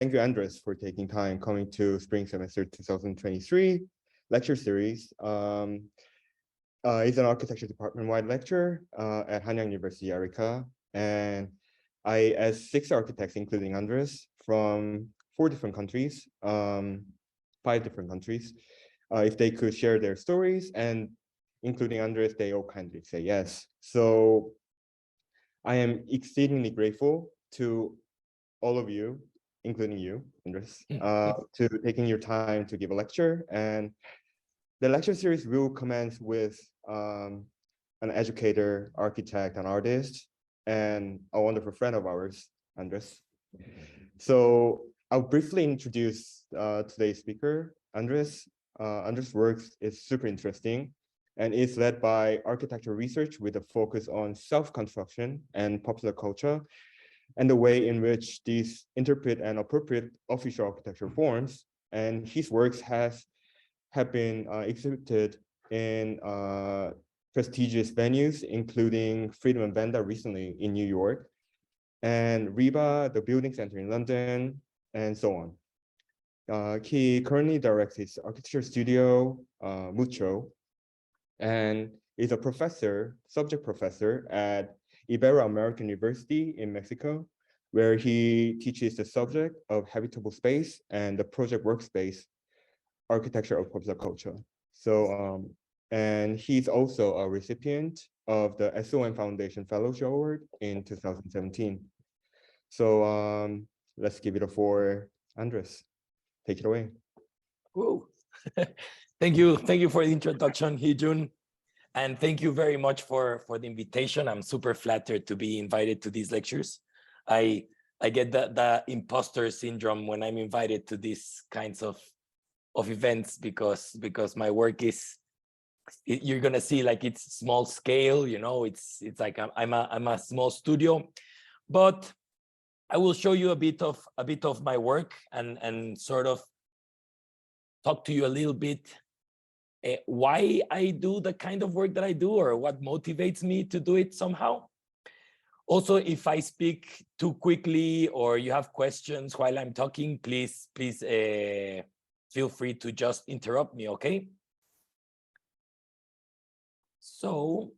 Thank you, Andres, for taking time coming to Spring Semester 2023 lecture series. It's an architecture department-wide lecture at Hanyang University ERICA. And I asked 6 architects, including Andres, from 4 different countries, 5 different countries, if they could share their stories, and including Andres, they all kindly say yes. So I am exceedingly grateful to all of you, including you, Andres, to taking your time to give a lecture. And the lecture series will commence with an educator, architect, and artist, and a wonderful friend of ours, Andres. So I'll briefly introduce today's speaker, Andres. Andres' work is super interesting and is led by architecture research with a focus on self-construction and popular culture, and the way in which these interpret and appropriate official architecture forms. And his works have been exhibited in prestigious venues, including Friedman Benda recently in New York, and RIBA, the Building Center in London, and so on. He currently directs his architecture studio, mUcHo, and is a professor, subject professor at Ibero-American University in Mexico, where he teaches the subject of habitable space and the project workspace architecture of popular culture. So, and he's also a recipient of the SOM Foundation Fellowship Award in 2017. So let's give it a for Andres. Take it away. Whoa. Thank you for the introduction, Hee Joon, and thank you very much for the invitation. I'm super flattered to be invited to these lectures. I get the imposter syndrome when I'm invited to these kinds of events because my work is, you're gonna see, like, it's small scale, you know, it's like I'm a small studio, but I will show you a bit of my work and sort of talk to you a little bit why I do the kind of work that I do, or what motivates me to do it somehow. Also, if I speak too quickly or you have questions while I'm talking, please feel free to just interrupt me, okay? So,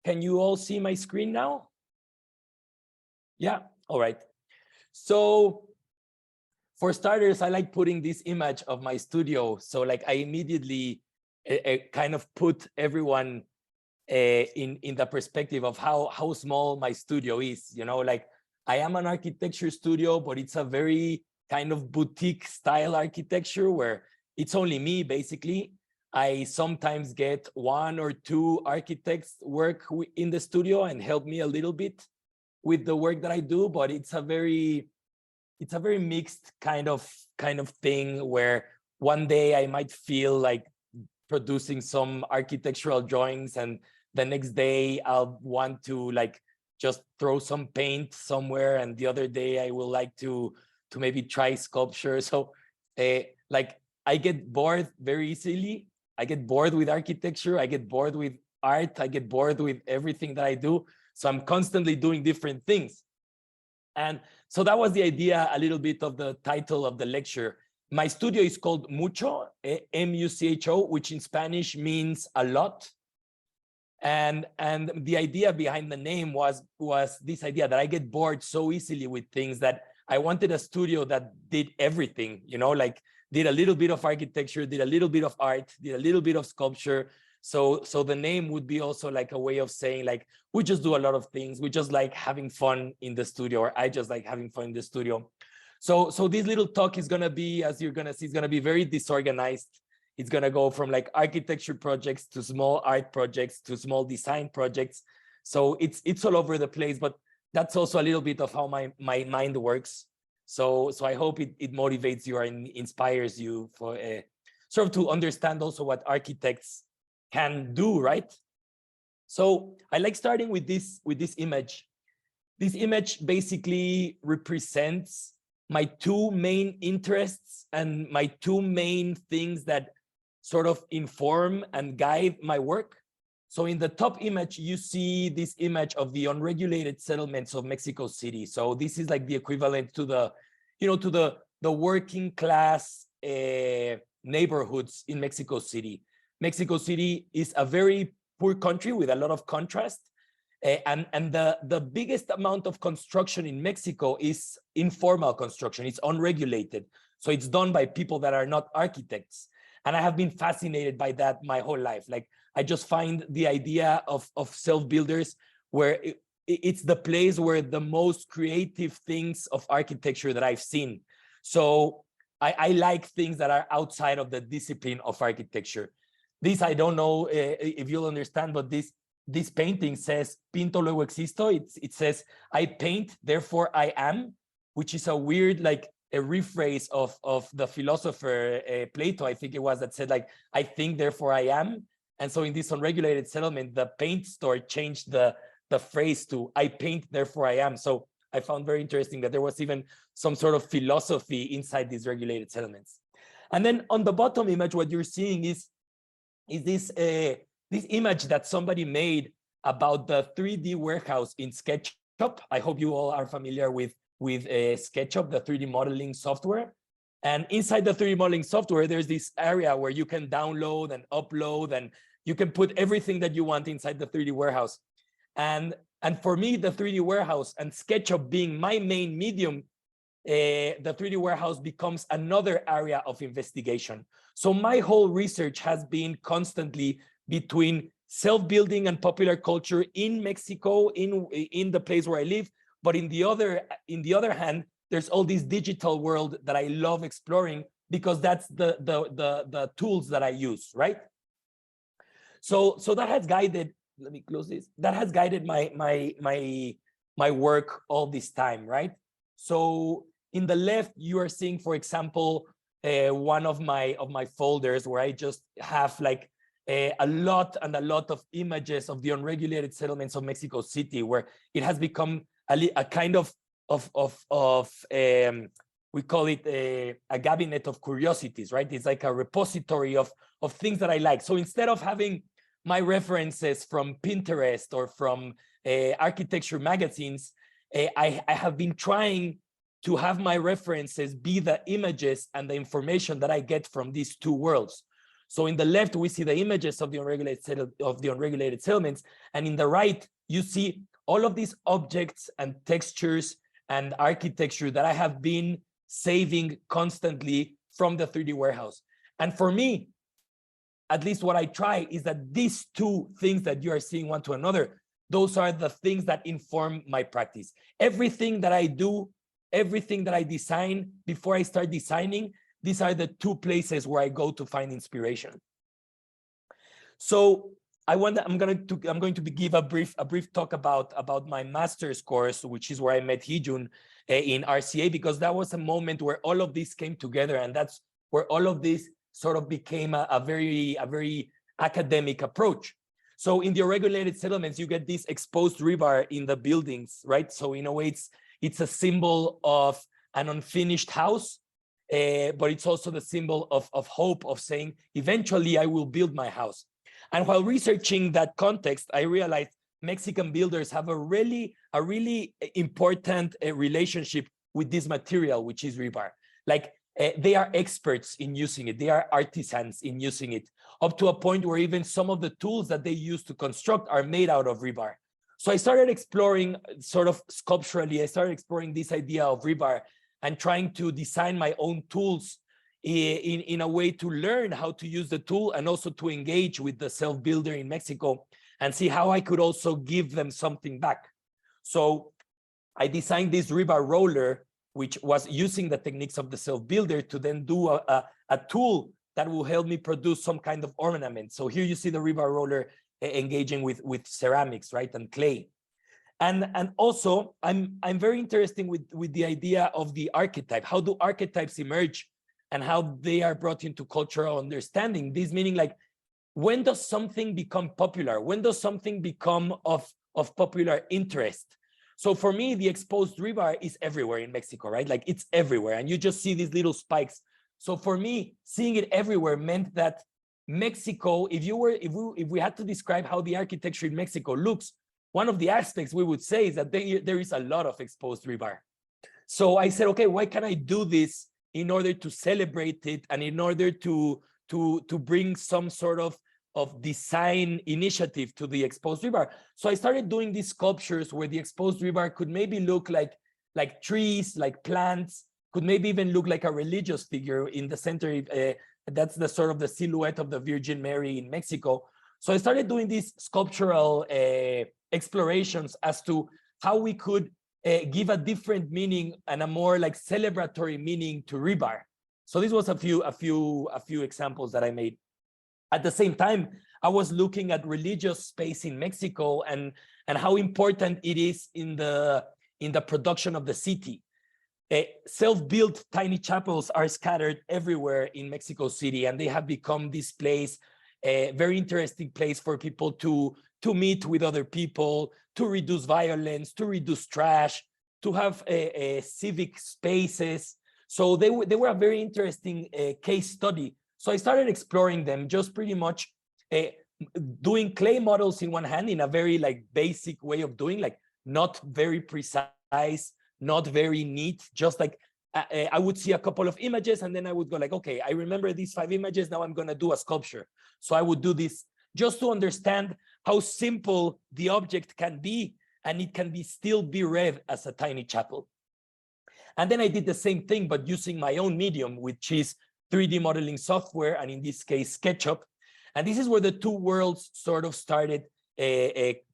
can you all see my screen now? Yeah, all right. So, for starters, I like putting this image of my studio. So, like, I immediately kind of put everyone in the perspective of how small my studio is. You know, like, I am an architecture studio, but it's a very kind of boutique style architecture where it's only me, basically. I sometimes get 1 or 2 architects work in the studio and help me a little bit with the work that I do, but it's a very mixed kind of thing where one day I might feel like producing some architectural drawings, and the next day I'll want to, like, just throw some paint somewhere, and the other day I will like to maybe try sculpture. So like, I get bored very easily. I get bored with architecture, I get bored with art, I get bored with everything that I do. So I'm constantly doing different things. And so that was the idea, a little bit of the title of the lecture. My studio is called mUcHo, mUcHo, which in Spanish means a lot. And the idea behind the name was this idea that I get bored so easily with things that I wanted a studio that did everything, you know, like did a little bit of architecture, did a little bit of art, did a little bit of sculpture. So the name would be also like a way of saying, like, we just do a lot of things. We just like having fun in the studio, or I just like having fun in the studio. So this little talk is going to be, as you're going to see, it's going to be very disorganized. It's going to go from like architecture projects to small art projects to small design projects. So it's all over the place, but that's also a little bit of how my mind works. So I hope it motivates you or inspires you for sort of to understand also what architects can do, right? So I like starting with this image. This image basically represents my 2 main interests and my 2 main things that sort of inform and guide my work. So in the top image, you see this image of the unregulated settlements of Mexico City. So this is like the equivalent to the, you know, to the the working class neighborhoods in Mexico City. Mexico City is a very poor country with a lot of contrast. And the biggest amount of construction in Mexico is informal construction. It's unregulated. So it's done by people that are not architects. And I have been fascinated by that my whole life. Like, I just find the idea of self-builders where it's the place where the most creative things of architecture that I've seen. So I like things that are outside of the discipline of architecture. This, I don't know if you'll understand, but this painting says, pinto luego existo. It says, I paint, therefore I am, which is a weird, like, a rephrase of the philosopher Plato, I think it was, that said, like, I think, therefore I am. And so in this unregulated settlement, the paint store changed the phrase to, I paint, therefore I am. So I found very interesting that there was even some sort of philosophy inside these regulated settlements. And then on the bottom image, what you're seeing is this image that somebody made about the 3D warehouse in SketchUp. I hope you all are familiar with SketchUp, the 3D modeling software. And inside the 3D modeling software, there's this area where you can download and upload, and you can put everything that you want inside the 3D warehouse. And for me, the 3D warehouse and SketchUp being my main medium, the 3D warehouse becomes another area of investigation. So my whole research has been constantly between self-building and popular culture in Mexico, in the place where I live. But in the other hand, there's all this digital world that I love exploring, because that's the tools that I use, right? So that has guided, let me close this. That has guided my work all this time, right? So in the left, you are seeing, for example, one of my folders where I just have like a lot of images of the unregulated settlements of Mexico City, where it has become a kind of we call it a cabinet of curiosities, right? It's like a repository of things that I like. So instead of having my references from Pinterest or from architecture magazines, I have been trying to have my references be the images and the information that I get from these two worlds. So in the left, we see the images of the unregulated settlements, and in the right, you see all of these objects and textures and architecture that I have been saving constantly from the 3D warehouse. And for me, at least what I try is that these two things that you are seeing one to another, those are the things that inform my practice. Everything that I do, everything that I design, before I start designing, these are the two places where I go to find inspiration. So I'm going to give a brief talk about my master's course, which is where I met Hee Joon in RCA, because that was a moment where all of this came together, and that's where all of this sort of became a very academic approach. So in the unregulated settlements, you get this exposed rebar in the buildings, right? So in a way, it's a symbol of an unfinished house, but it's also the symbol of hope, of saying, eventually I will build my house. And while researching that context, I realized Mexican builders have a really important relationship with this material, which is rebar. Like they are experts in using it. They are artisans in using it, up to a point where even some of the tools that they use to construct are made out of rebar. So I started exploring, sort of sculpturally, I started exploring this idea of rebar and trying to design my own tools in a way to learn how to use the tool, and also to engage with the self-builder in Mexico and see how I could also give them something back. So I designed this rebar roller, which was using the techniques of the self-builder to then do a tool that will help me produce some kind of ornament. So here you see the rebar roller engaging with ceramics, right, and clay. And also I'm very interested with the idea of the archetype. How do archetypes emerge and how they are brought into cultural understanding? This meaning, like, when does something become popular? When does something become of popular interest? So for me, the exposed rebar is everywhere in Mexico, right? Like, it's everywhere, and you just see these little spikes. So for me, seeing it everywhere meant that Mexico, if we had to describe how the architecture in Mexico looks, one of the aspects we would say is that there is a lot of exposed rebar. So I said, okay, why can't I do this in order to celebrate it and in order to bring some sort of design initiative to the exposed rebar. So I started doing these sculptures where the exposed rebar could maybe look like trees, like plants, could maybe even look like a religious figure in the center. That's the sort of the silhouette of the Virgin Mary in Mexico. So I started doing these sculptural explorations as to how we could give a different meaning and a more like celebratory meaning to rebar. So this was a few examples that I made. At the same time, I was looking at religious space in Mexico and how important it is in the production of the city. Self-built tiny chapels are scattered everywhere in Mexico City, and they have become this place, a very interesting place for people to meet with other people, to reduce violence, to reduce trash, to have civic spaces. So they were a very interesting case study. So I started exploring them, just pretty much doing clay models in one hand in a very like basic way of doing, like not very precise, not very neat, just like I would see a couple of images and then I would go like, okay, I remember these 5 images, now I'm gonna do a sculpture. So I would do this just to understand how simple the object can be, and it can still be read as a tiny chapel. And then I did the same thing, but using my own medium, which is 3D modeling software, and in this case, SketchUp. And this is where the two worlds sort of started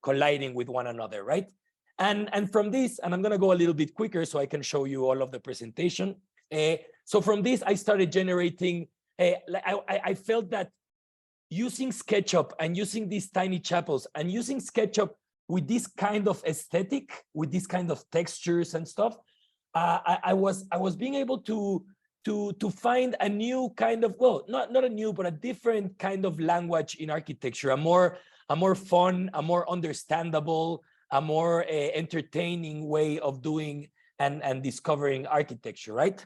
colliding with one another, right? And from this, and I'm gonna go a little bit quicker so I can show you all of the presentation. So from this, I started generating, I felt that using SketchUp and using these tiny chapels and using SketchUp with this kind of aesthetic, with this kind of textures and stuff, I was being able to find a new kind of, well, not a new, but a different kind of language in architecture, a more fun, a more understandable, a more entertaining way of doing and discovering architecture, right?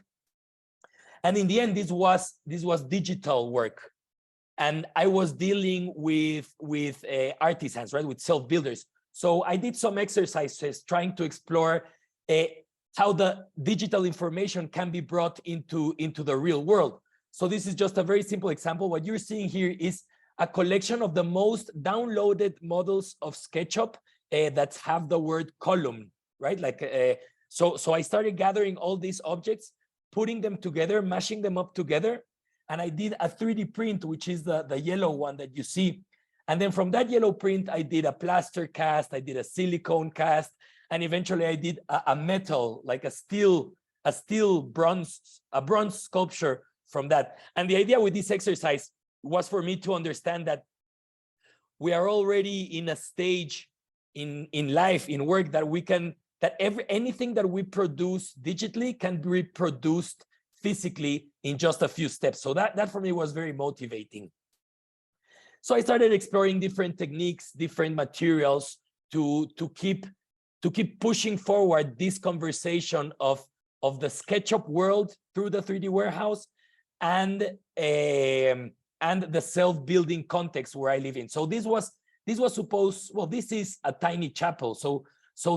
And in the end, this was digital work, and I was dealing with artisans, right, with self-builders. So I did some exercises trying to explore how the digital information can be brought into the real world. So this is just a very simple example. What you're seeing here is a collection of the most downloaded models of SketchUp that have the word column, right? Like, so I started gathering all these objects, putting them together, mashing them up together. And I did a 3D print, which is the yellow one that you see. And then from that yellow print, I did a plaster cast, I did a silicone cast, and eventually I did a metal, like a bronze sculpture from that. And the idea with this exercise was for me to understand that we are already in a stage in life, in work, that anything that we produce digitally can be reproduced physically in just a few steps. So that for me was very motivating. So I started exploring different techniques, different materials to keep pushing forward this conversation of the SketchUp world through the 3D warehouse and the self-building context where I live in. So this was supposed, well, this is a tiny chapel. So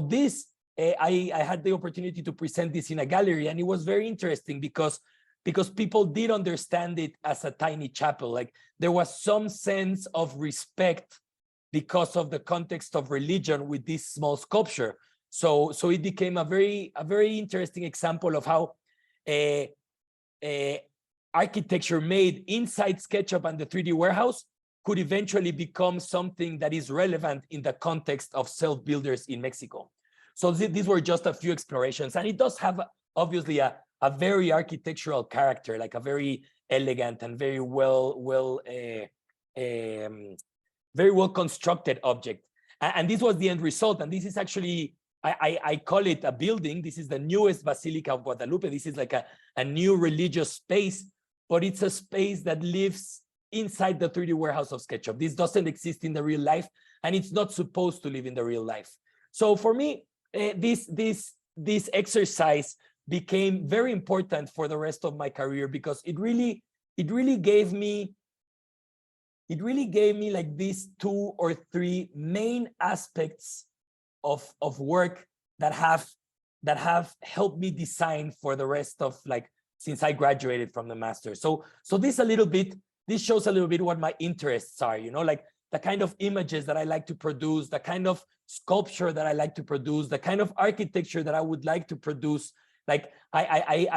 this, I had the opportunity to present this in a gallery, and it was very interesting because people did understand it as a tiny chapel. Like there was some sense of respect because of the context of religion with this small sculpture. So it became a very interesting example of how architecture made inside SketchUp and the 3D warehouse could eventually become something that is relevant in the context of self-builders in Mexico. So these were just a few explorations, and it does have obviously a very architectural character, like a very elegant and very well constructed object. And this was the end result. And this is actually, I call it a building. This is the newest Basilica of Guadalupe. This is like a new religious space, but it's a space that lives inside the 3D warehouse of SketchUp. This doesn't exist in the real life, and it's not supposed to live in the real life. So for me, this exercise became very important for the rest of my career, because it really gave me like these 2 or 3 main aspects of work that have helped me design for the rest of like since I graduated from the master. So this shows a little bit what my interests are, you know, like the kind of images that I like to produce, the kind of sculpture that I like to produce, the kind of architecture that I would like to produce. Like I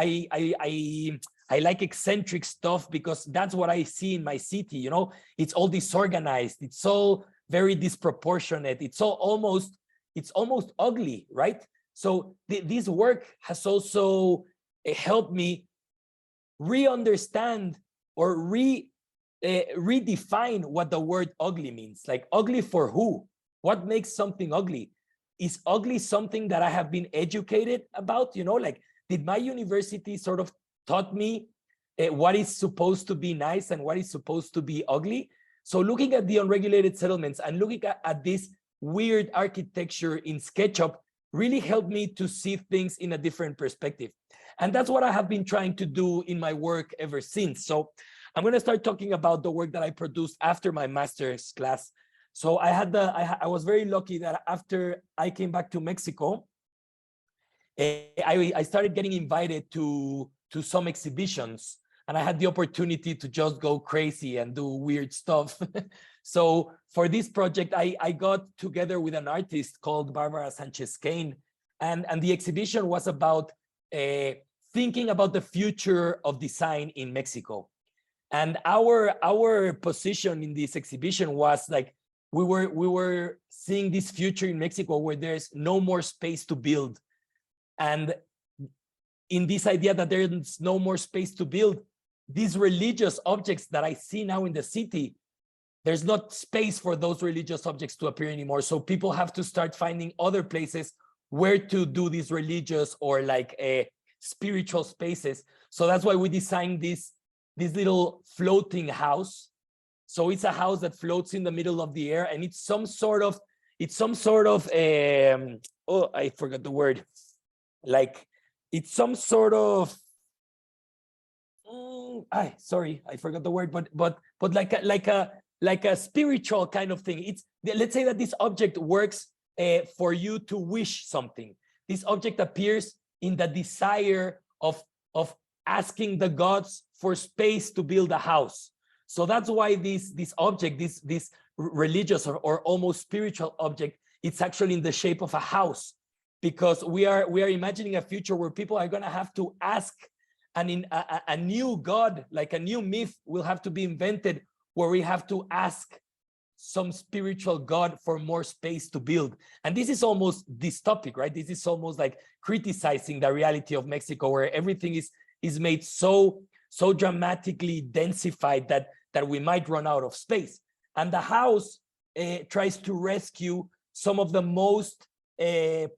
like eccentric stuff because that's what I see in my city, you know. It's all disorganized, it's all very disproportionate, it's almost ugly, right? So this work has also helped me re-understand or redefine what the word ugly means. Like, ugly for who? What makes something ugly? Is ugly something that I have been educated about? You know, like, did my university sort of taught me what is supposed to be nice and what is supposed to be ugly? So looking at the unregulated settlements and looking at this weird architecture in SketchUp really helped me to see things in a different perspective. And that's what I have been trying to do in my work ever since. So I'm going to start talking about the work that I produced after my master's class. So I was very lucky that after I came back to Mexico, I started getting invited to some exhibitions, and I had the opportunity to just go crazy and do weird stuff. So for this project, I got together with an artist called Barbara Sanchez-Kane, and the exhibition was about thinking about the future of design in Mexico. And our position in this exhibition was like, we were seeing this future in Mexico where there's no more space to build. And in this idea that there's no more space to build, these religious objects that I see now in the city, there's not space for those religious objects to appear anymore. So people have to start finding other places where to do these religious or like spiritual spaces. So that's why we designed this little floating house. So it's a house that floats in the middle of the air, and it's some sort of oh, I forgot the word. Like, it's some sort of sorry, I forgot the word, but like a spiritual kind of thing. It's, let's say that this object works for you to wish something. This object appears in the desire of asking the gods for space to build a house. So that's why this object, this religious or almost spiritual object, it's actually in the shape of a house, because we are imagining a future where people are going to have to ask, and a new god, like a new myth, will have to be invented where we have to ask some spiritual god for more space to build. And this is almost dystopic, right? This is almost like criticizing the reality of Mexico, where everything is made so dramatically densified that we might run out of space. And the house tries to rescue some of the most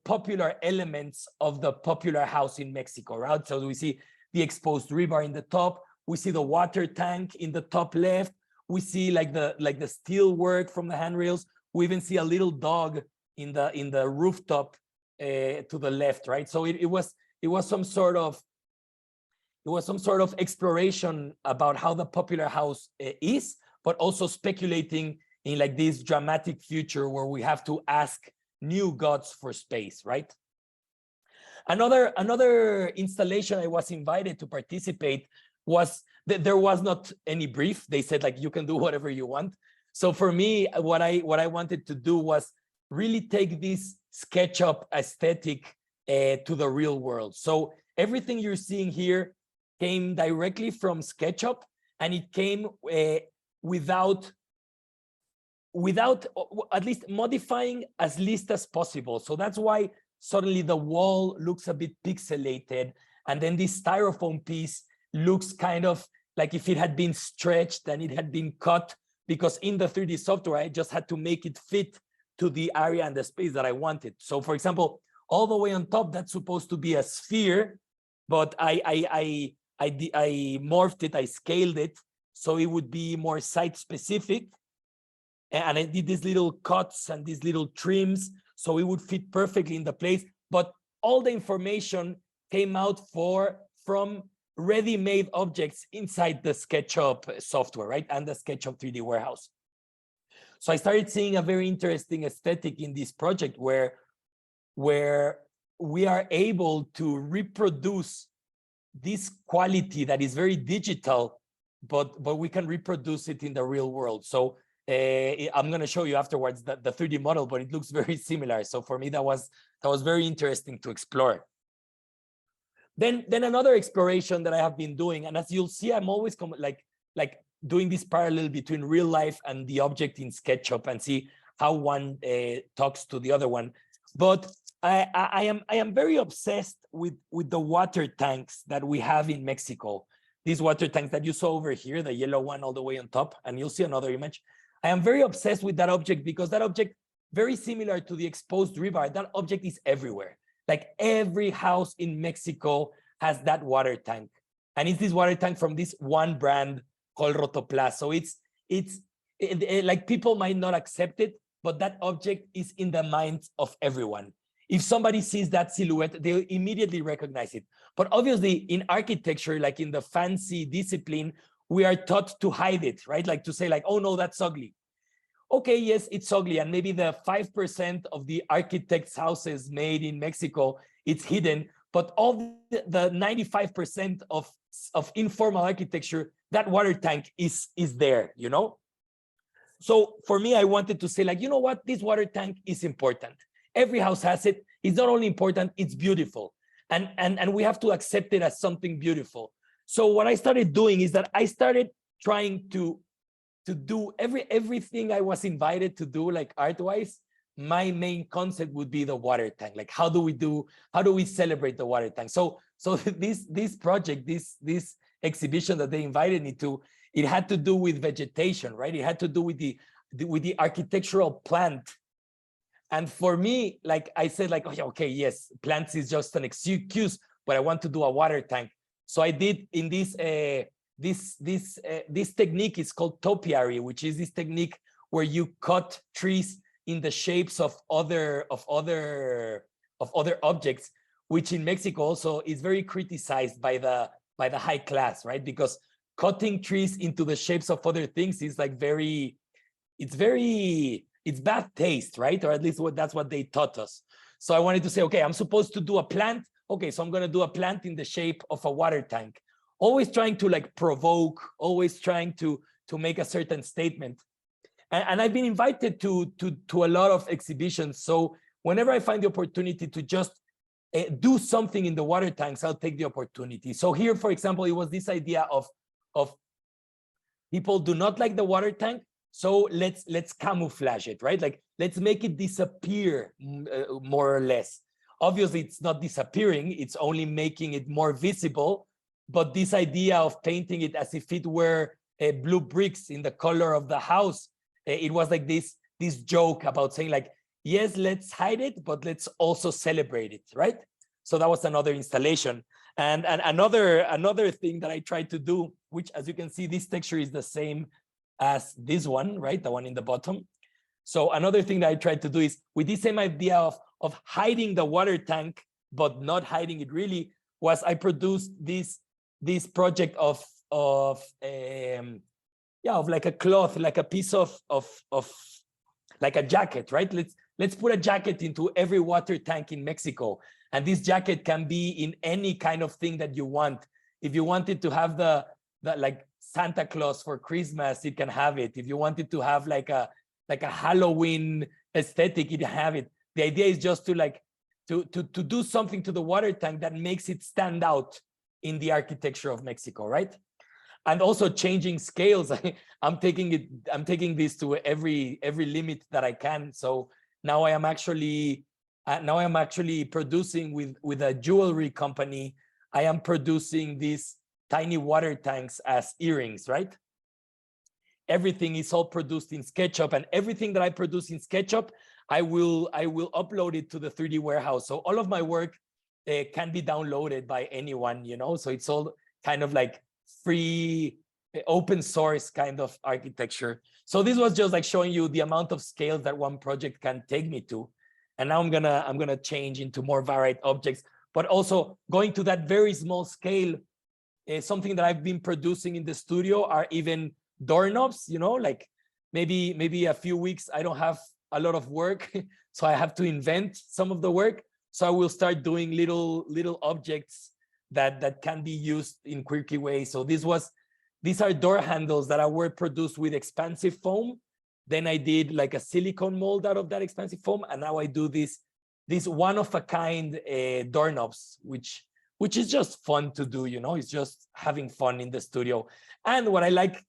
popular elements of the popular house in Mexico, right? So we see the exposed rebar in the top, we see the water tank in the top left, we see like the steel work from the handrails, we even see a little dog in the rooftop to the left, right? So it was some sort of exploration about how the popular house is, but also speculating in like this dramatic future where we have to ask new gods for space, right? Another installation I was invited to participate was that there was not any brief. They said, like, you can do whatever you want. So for me, what I wanted to do was really take this SketchUp aesthetic to the real world. So everything you're seeing here came directly from SketchUp, and it came without at least modifying as least as possible. So that's why suddenly the wall looks a bit pixelated, and then this styrofoam piece looks kind of like if it had been stretched and it had been cut, because in the 3D software, I just had to make it fit to the area and the space that I wanted. So for example, all the way on top, that's supposed to be a sphere, but I morphed it, I scaled it, so it would be more site specific. And I did these little cuts and these little trims, so it would fit perfectly in the place. But all the information came out from ready-made objects inside the SketchUp software, right? And the SketchUp 3D warehouse. So I started seeing a very interesting aesthetic in this project where we are able to reproduce this quality that is very digital, but we can reproduce it in the real world. So I'm going to show you afterwards the 3D model, but it looks very similar. So for me, that was very interesting to explore. Then another exploration that I have been doing, and as you'll see, I'm always like doing this parallel between real life and the object in SketchUp, and see how one talks to the other one. But I am very obsessed with the water tanks that we have in Mexico. These water tanks that you saw over here, the yellow one all the way on top, and you'll see another image. I am very obsessed with that object because that object, very similar to the exposed rebar, that object is everywhere. Like every house in Mexico has that water tank. And it's this water tank from this one brand called Rotoplas. So it's like people might not accept it, but that object is in the minds of everyone. If somebody sees that silhouette, they'll immediately recognize it. But obviously in architecture, like in the fancy discipline, we are taught to hide it, right? Like to say like, oh no, that's ugly. Okay, yes, it's ugly. And maybe the 5% of the architects' houses made in Mexico, it's hidden. But all the 95% of informal architecture, that water tank is there, you know? So for me, I wanted to say like, you know what? This water tank is important. Every house has it. It's not only important, it's beautiful. And we have to accept it as something beautiful. So what I started doing is that I started trying to do everything I was invited to do, like art-wise. My main concept would be the water tank. Like, how do we celebrate the water tank? So this project, this exhibition that they invited me to, it had to do with vegetation, right? It had to do with the architectural plant. And for me, like I said, like, okay, yes, plants is just an excuse, but I want to do a water tank. So I did in this technique is called topiary, which is this technique where you cut trees in the shapes of other objects, which in Mexico also is very criticized by the high class, right? Because cutting trees into the shapes of other things is like it's bad taste, right? Or at least that's what they taught us. So I wanted to say, okay, I'm supposed to do a plant. Okay, so I'm going to do a plant in the shape of a water tank. Always trying to like provoke, always trying to make a certain statement. And I've been invited to a lot of exhibitions. So whenever I find the opportunity to just do something in the water tanks, I'll take the opportunity. So here, for example, it was this idea of people do not like the water tank. So let's camouflage it, right? Like, let's make it disappear more or less. Obviously, it's not disappearing. It's only making it more visible. But this idea of painting it as if it were blue bricks in the color of the house, it was like this joke about saying like, yes, let's hide it, but let's also celebrate it, right? So that was another installation. And another thing that I tried to do, which as you can see, this texture is the same as this one, right? The one in the bottom. So another thing that I tried to do is with this same idea of hiding the water tank, but not hiding it really, was I produced this project of like a cloth, like a piece of like a jacket, right? Let's put a jacket into every water tank in Mexico. And this jacket can be in any kind of thing that you want. If you wanted to have the like Santa Claus for Christmas, it can have it. If you wanted to have like a Halloween aesthetic, it have it. The idea is just to do something to the water tank that makes it stand out in the architecture of Mexico, right? And also changing scales. I'm taking this to every limit that I can. So now I am actually producing with a jewelry company. I am producing these tiny water tanks as earrings, right? Everything is all produced in SketchUp, and everything that I produce in SketchUp, I will upload it to the 3D warehouse. So all of my work can be downloaded by anyone, you know? So it's all kind of like free, open source kind of architecture. So this was just like showing you the amount of scale that one project can take me to. And now I'm gonna change into more varied objects, but also going to that very small scale. Something that I've been producing in the studio are even doorknobs, you know, like maybe a few weeks I don't have a lot of work, so I have to invent some of the work. So I will start doing little objects that can be used in quirky ways. So these are door handles that were produced with expansive foam. Then I did like a silicone mold out of that expansive foam, and now I do this one-of-a-kind doorknobs, which is just fun to do. It's just having fun in the studio. And what I like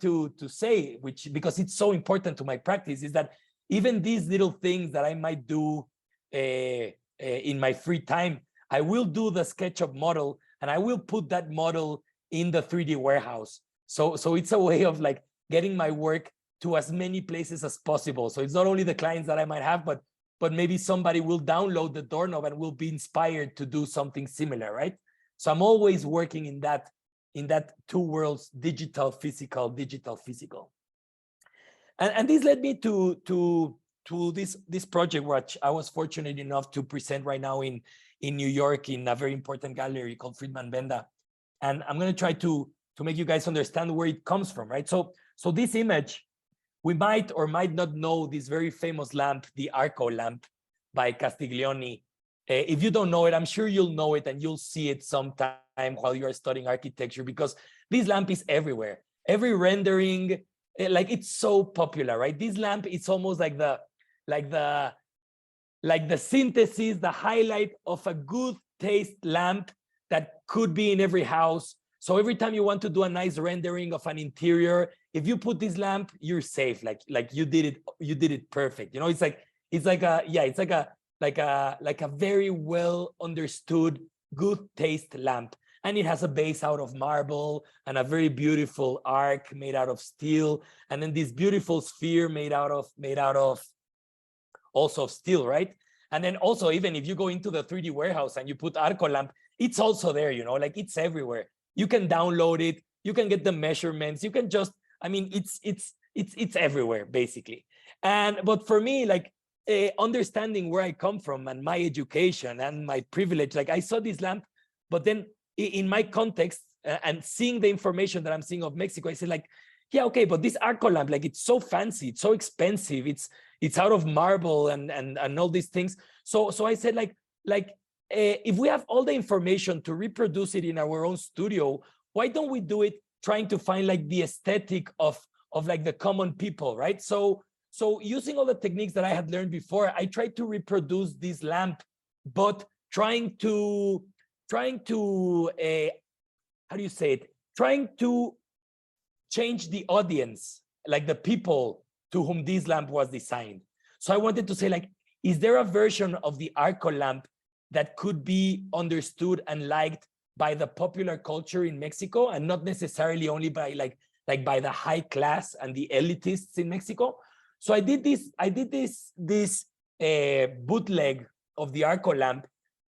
to say, which because it's so important to my practice, is that even these little things that I might do in my free time, I will do the SketchUp model and I will put that model in the 3D warehouse. So it's a way of like getting my work to as many places as possible. So it's not only the clients that I might have, but maybe somebody will download the doorknob and will be inspired to do something similar, right? So I'm always working in that two worlds, digital, physical. And this led me to this project, which I was fortunate enough to present right now in New York in a very important gallery called Friedman Benda. And I'm going to try to make you guys understand where it comes from, right? So this image, we might or might not know this very famous lamp, the Arco lamp by Castiglione. If you don't know it, I'm sure you'll know it and you'll see it sometime while you're studying architecture, because this lamp is everywhere. Every rendering, like it's so popular, right? This lamp, it's almost like the synthesis, the highlight of a good taste lamp that could be in every house. So every time you want to do a nice rendering of an interior, if you put this lamp, you're safe. Like you did it perfect. It's like a very well understood, good taste lamp. And it has a base out of marble and a very beautiful arc made out of steel, and then this beautiful sphere made out of also of steel, right? And then also, even if you go into the 3D warehouse and you put Arco lamp, it's also there, like it's everywhere. You can download it, you can get the measurements, you can just, it's everywhere basically. But for me, like understanding where I come from and my education and my privilege, like I saw this lamp, but then in my context and seeing the information that I'm seeing of Mexico, I said like, yeah, okay, but this Arco lamp, like it's so fancy, it's so expensive, it's out of marble and all these things. So I said like if we have all the information to reproduce it in our own studio, why don't we do it trying to find like the aesthetic of like the common people, right? So using all the techniques that I had learned before, I tried to reproduce this lamp, but trying to how do you say it? Trying to change the audience, like the people to whom this lamp was designed. So I wanted to say like, is there a version of the Arco lamp that could be understood and liked by the popular culture in Mexico, and not necessarily only by like by the high class and the elitists in Mexico? So I did this bootleg of the Arco lamp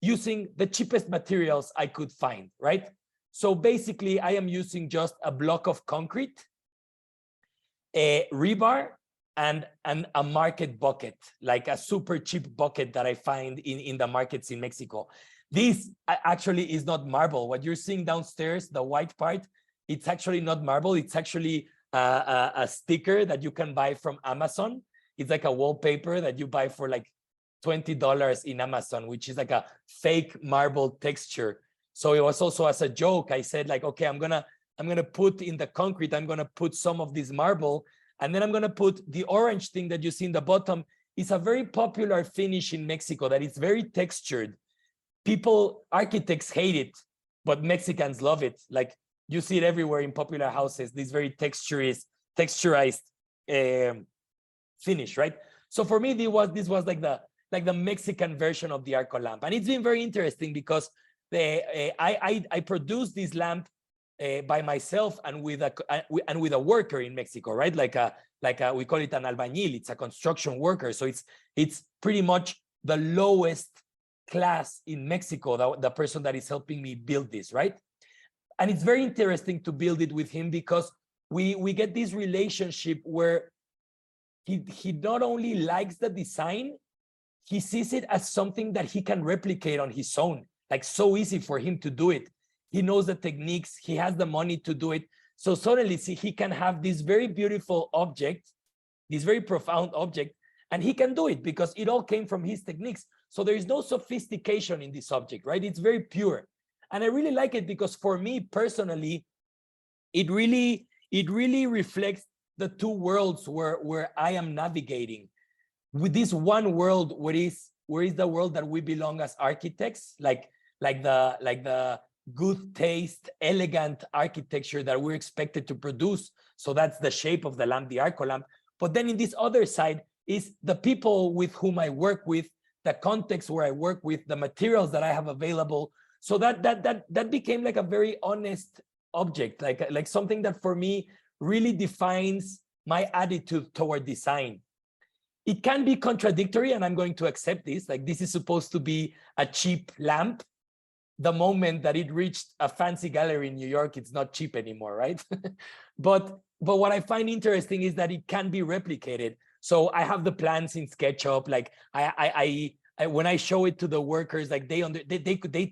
using the cheapest materials I could find, right? So basically, I am using just a block of concrete, a rebar, and a market bucket, like a super cheap bucket that I find in the markets in Mexico. This actually is not marble. What you're seeing downstairs, the white part, it's actually not marble. It's actually a sticker that you can buy from Amazon. It's like a wallpaper that you buy for like $20 in Amazon, which is like a fake marble texture. So it was also as a joke. I said like, okay, I'm gonna put in the concrete, I'm gonna put some of this marble, and then I'm gonna put the orange thing that you see in the bottom. It's a very popular finish in Mexico that is very textured. Architects hate it, but Mexicans love it. Like you see it everywhere in popular houses, this very texturized finish, right? So for me, this was like the Mexican version of the Arco lamp. And it's been very interesting because I produced this lamp by myself and with a worker in Mexico, right? Like we call it an albañil. It's a construction worker. So it's pretty much the lowest class in Mexico, the person that is helping me build this, right? And it's very interesting to build it with him because we get this relationship where he not only likes the design, he sees it as something that he can replicate on his own, like so easy for him to do it. He knows the techniques, he has the money to do it. So suddenly he can have this very beautiful object, this very profound object, and he can do it because it all came from his techniques. So there is no sophistication in this object, right? It's very pure. And I really like it because for me personally, it really reflects the two worlds where I am navigating. With this one world, where is the world that we belong as architects, like the good taste, elegant architecture that we're expected to produce. So that's the shape of the lamp, the Arco lamp. But then in this other side is the people with whom I work with, the context where I work with, the materials that I have available. So that became like a very honest object, like something that for me really defines my attitude toward design. It can be contradictory, and I'm going to accept this. Like, this is supposed to be a cheap lamp. The moment that it reached a fancy gallery in New York, it's not cheap anymore, right? but what I find interesting is that it can be replicated. So I have the plans in SketchUp. Like I when I show it to the workers, like they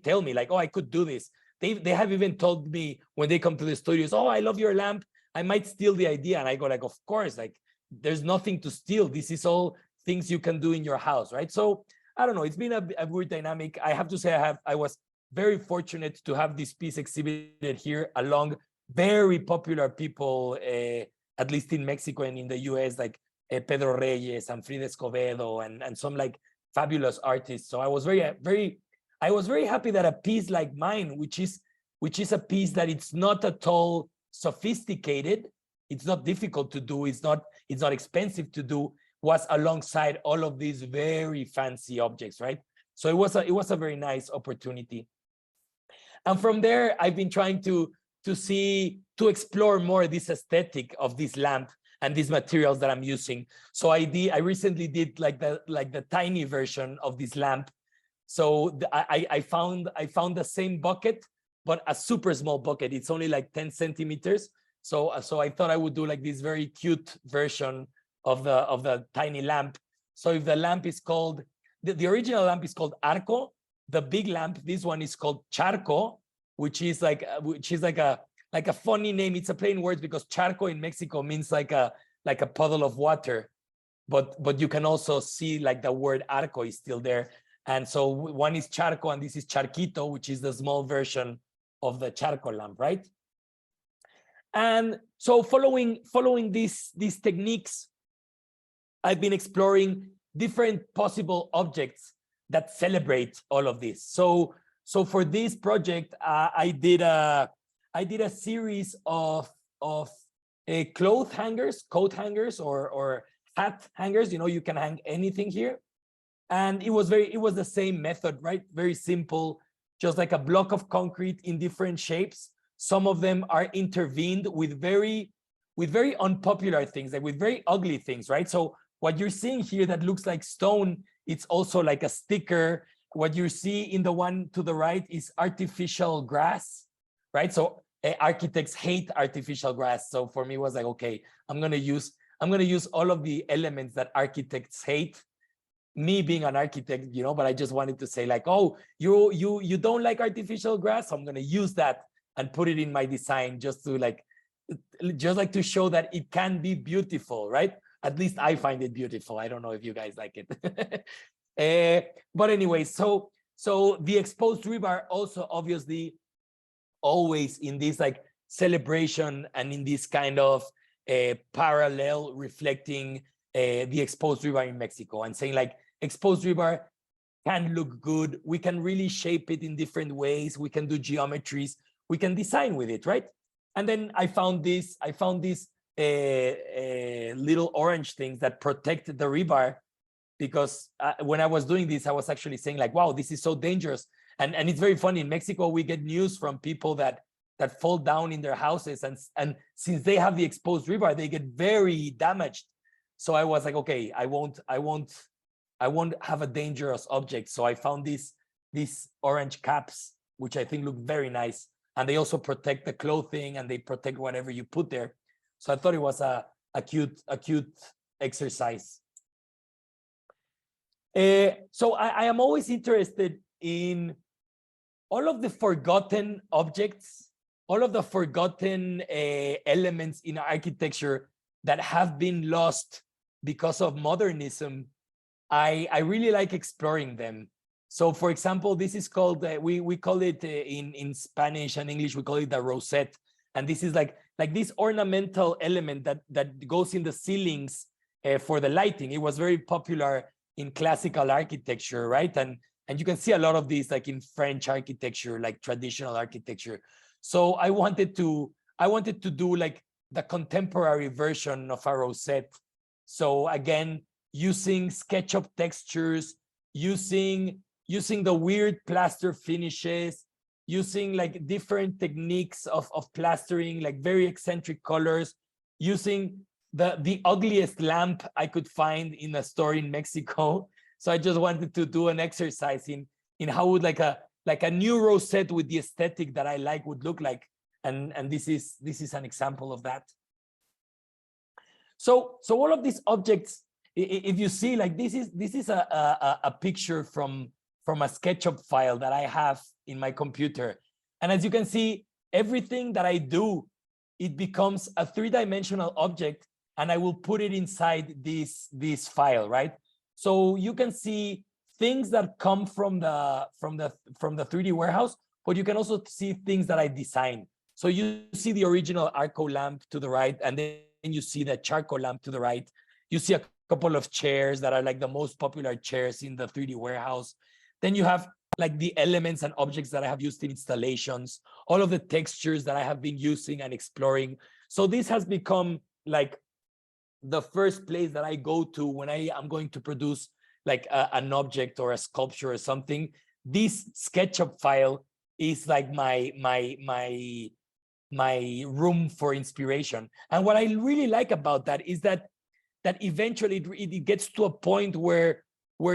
tell me like, oh, I could do this. They have even told me when they come to the studios, oh, I love your lamp. I might steal the idea. And I go like, of course, like there's nothing to steal. This is all things you can do in your house, right? So I don't know. It's been a weird dynamic. I have to say I was very fortunate to have this piece exhibited here along very popular people, at least in Mexico and in the US, like Pedro Reyes and Frida Escobedo and some like fabulous artists. So I was very happy that a piece like mine, which is a piece that it's not at all sophisticated, it's not difficult to do, it's not expensive to do, was alongside all of these very fancy objects, right? So it was a very nice opportunity. And from there, I've been trying to explore more this aesthetic of this lamp and these materials that I'm using. So I recently did like the tiny version of this lamp. So I found the same bucket, but a super small bucket. It's only like 10 centimeters. So I thought I would do like this very cute version of the tiny lamp. So if the lamp is called, the original lamp is called Arco, the big lamp, this one is called Charco, which is like a funny name. It's a plain word because charco in Mexico means like a puddle of water, but you can also see like the word arco is still there. And so one is charco and this is charquito, which is the small version of the charco lamp, right? And so following these techniques, I've been exploring different possible objects that celebrate all of this. So for this project, I did a series of coat hangers or hat hangers. You know, you can hang anything here, and it was the same method, right? Very simple, just like a block of concrete in different shapes. Some of them are intervened with very unpopular things, like with very ugly things, right? So what you're seeing here that looks like stone, it's also like a sticker. What you see in the one to the right is artificial grass, right? So architects hate artificial grass. So for me, it was like, okay, I'm gonna use all of the elements that architects hate. Me being an architect, you know, but I just wanted to say like, oh, you don't like artificial grass? So I'm gonna use that and put it in my design just to show that it can be beautiful, right? At least I find it beautiful. I don't know if you guys like it. But anyway, so the exposed rebar also obviously always in this like celebration and in this kind of parallel reflecting the exposed rebar in Mexico and saying like exposed rebar can look good. We can really shape it in different ways. We can do geometries. We can design with it, right? And then I found these little orange things that protect the rebar, because when I was doing this, I was actually saying like, wow, this is so dangerous. And it's very funny. In Mexico, we get news from people that fall down in their houses. And since they have the exposed rebar, they get very damaged. So I was like, okay, I won't have a dangerous object. So I found these orange caps, which I think look very nice. And they also protect the clothing and they protect whatever you put there. So I thought it was a cute exercise. So I am always interested in all of the forgotten objects, all of the forgotten elements in architecture that have been lost because of modernism. I really like exploring them. So for example, this is called, we call it in Spanish and English, we call it the rosette. And this is like this ornamental element that goes in the ceilings for the lighting. It was very popular in classical architecture, right? And you can see a lot of these like in French architecture, like traditional architecture. So I wanted to do like the contemporary version of a rosette. So again, using SketchUp textures, using the weird plaster finishes, using like different techniques of plastering, like very eccentric colors, using the ugliest lamp I could find in a store in Mexico. So I just wanted to do an exercise in how would like a new rosette with the aesthetic that I like would look like. And this is an example of that. So all of these objects, if you see, like this is a picture from a SketchUp file that I have in my computer. And as you can see, everything that I do, it becomes a three-dimensional object, and I will put it inside this file, right? So you can see things that come from the 3D warehouse, but you can also see things that I design. So you see the original Arco lamp to the right, and then you see the charcoal lamp to the right. You see a couple of chairs that are like the most popular chairs in the 3D warehouse. Then you have like the elements and objects that I have used in installations, all of the textures that I have been using and exploring. So this has become like the first place that I go to when I am going to produce like an object or a sculpture or something. This SketchUp file is like my room for inspiration. And what I really like about that is that eventually it gets to a point where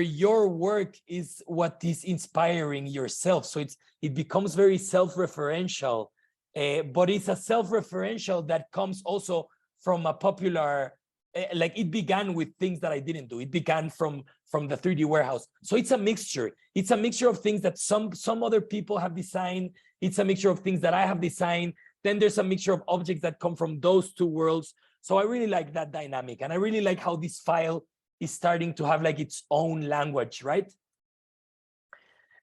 your work is what is inspiring yourself. So it becomes very self-referential, but it's a self-referential that comes also from a popular, like it began with things that I didn't do. It began from the 3D warehouse. So it's a mixture. It's a mixture of things that some other people have designed. It's a mixture of things that I have designed. Then there's a mixture of objects that come from those two worlds. So I really like that dynamic. And I really like how this file is starting to have like its own language, right?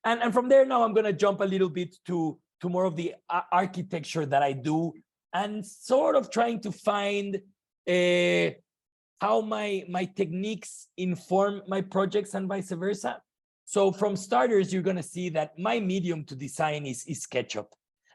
And from there now I'm going to jump a little bit to more of the architecture that I do, and sort of trying to find how my techniques inform my projects and vice versa. So from starters, you're going to see that my medium to design is SketchUp.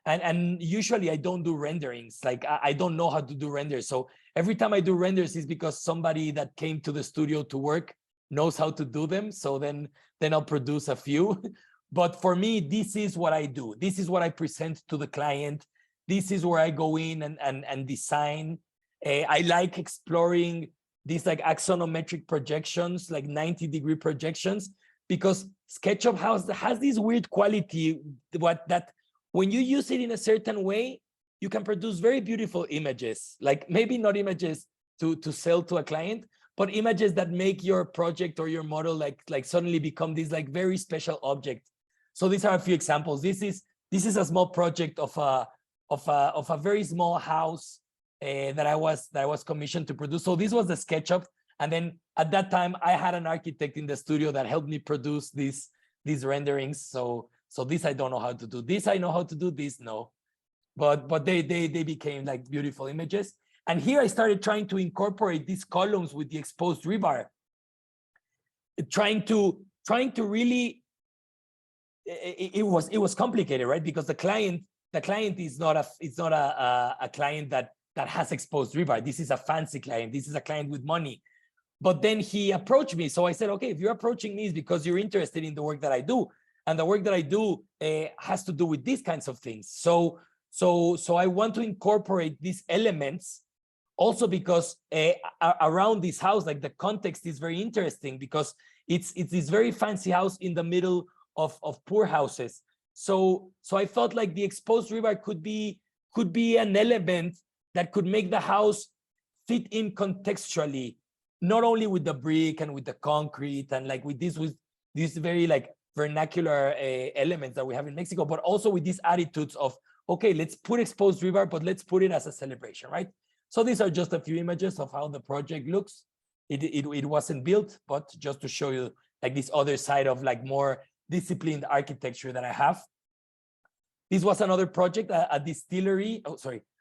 And usually I don't do renderings. Like I don't know how to do renders. So every time I do renders is because somebody that came to the studio to work knows how to do them. So then I'll produce a few. But for me, this is what I do. This is what I present to the client. This is where I go in and design. I like exploring these like axonometric projections, like 90-degree projections, because SketchUp has this weird quality that when you use it in a certain way, you can produce very beautiful images, like maybe not images to sell to a client, but images that make your project or your model like suddenly become this like very special object. So these are a few examples. This is a small project of a very small house that I was commissioned to produce. So this was the SketchUp, and then at that time I had an architect in the studio that helped me produce these renderings. So this I don't know how to do. This I know how to do. This no, but they became like beautiful images. And here I started trying to incorporate these columns with the exposed rebar, trying to really. It was complicated, right? Because the client is not a client that has exposed rebar. This is a fancy client. This is a client with money. But then he approached me. So I said, okay, if you're approaching me, it's because you're interested in the work that I do. And the work that I do has to do with these kinds of things. So I want to incorporate these elements also because around this house, like the context is very interesting because it's this very fancy house in the middle of poor houses. So I felt like the exposed rebar could be an element that could make the house fit in contextually, not only with the brick and with the concrete and like with these very like vernacular elements that we have in Mexico, but also with these attitudes of, okay, let's put exposed rebar, but let's put it as a celebration, right? So these are just a few images of how the project looks. It wasn't built, but just to show you like this other side of like more disciplined architecture that I have. This was another project, a distillery,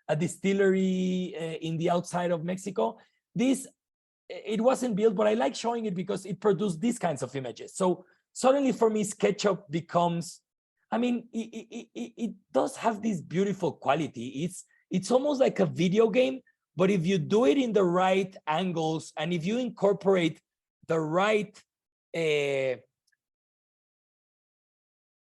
a distillery in the outside of Mexico. It wasn't built, but I like showing it because it produced these kinds of images. So suddenly for me, SketchUp becomes, I mean, it does have this beautiful quality. It's almost like a video game, but if you do it in the right angles, and if you incorporate the right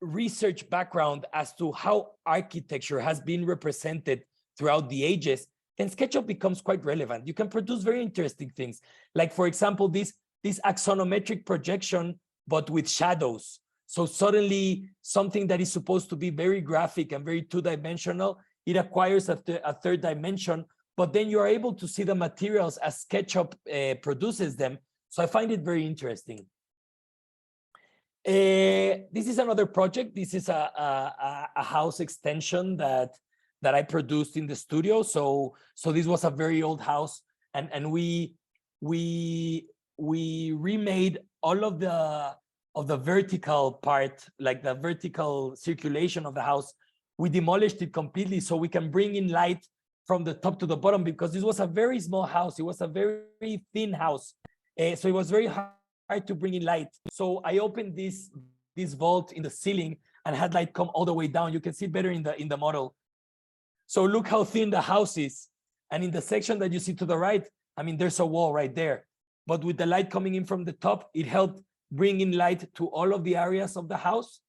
research background as to how architecture has been represented throughout the ages, then SketchUp becomes quite relevant. You can produce very interesting things. Like, for example, this axonometric projection, but with shadows. So suddenly something that is supposed to be very graphic and very two-dimensional, it acquires a third dimension, but then you are able to see the materials as SketchUp produces them. So I find it very interesting. This is another project. This is a house extension that I produced in the studio. So this was a very old house, and we remade all of the vertical part, like the vertical circulation of the house. We demolished it completely so we can bring in light from the top to the bottom, because this was a very small house. It was a very thin house. So it was very hard to bring in light. So I opened this vault in the ceiling and had light come all the way down. You can see it better in the model. So look how thin the house is. And in the section that you see to the right, I mean, there's a wall right there. But with the light coming in from the top, it helped bring in light to all of the areas of the house.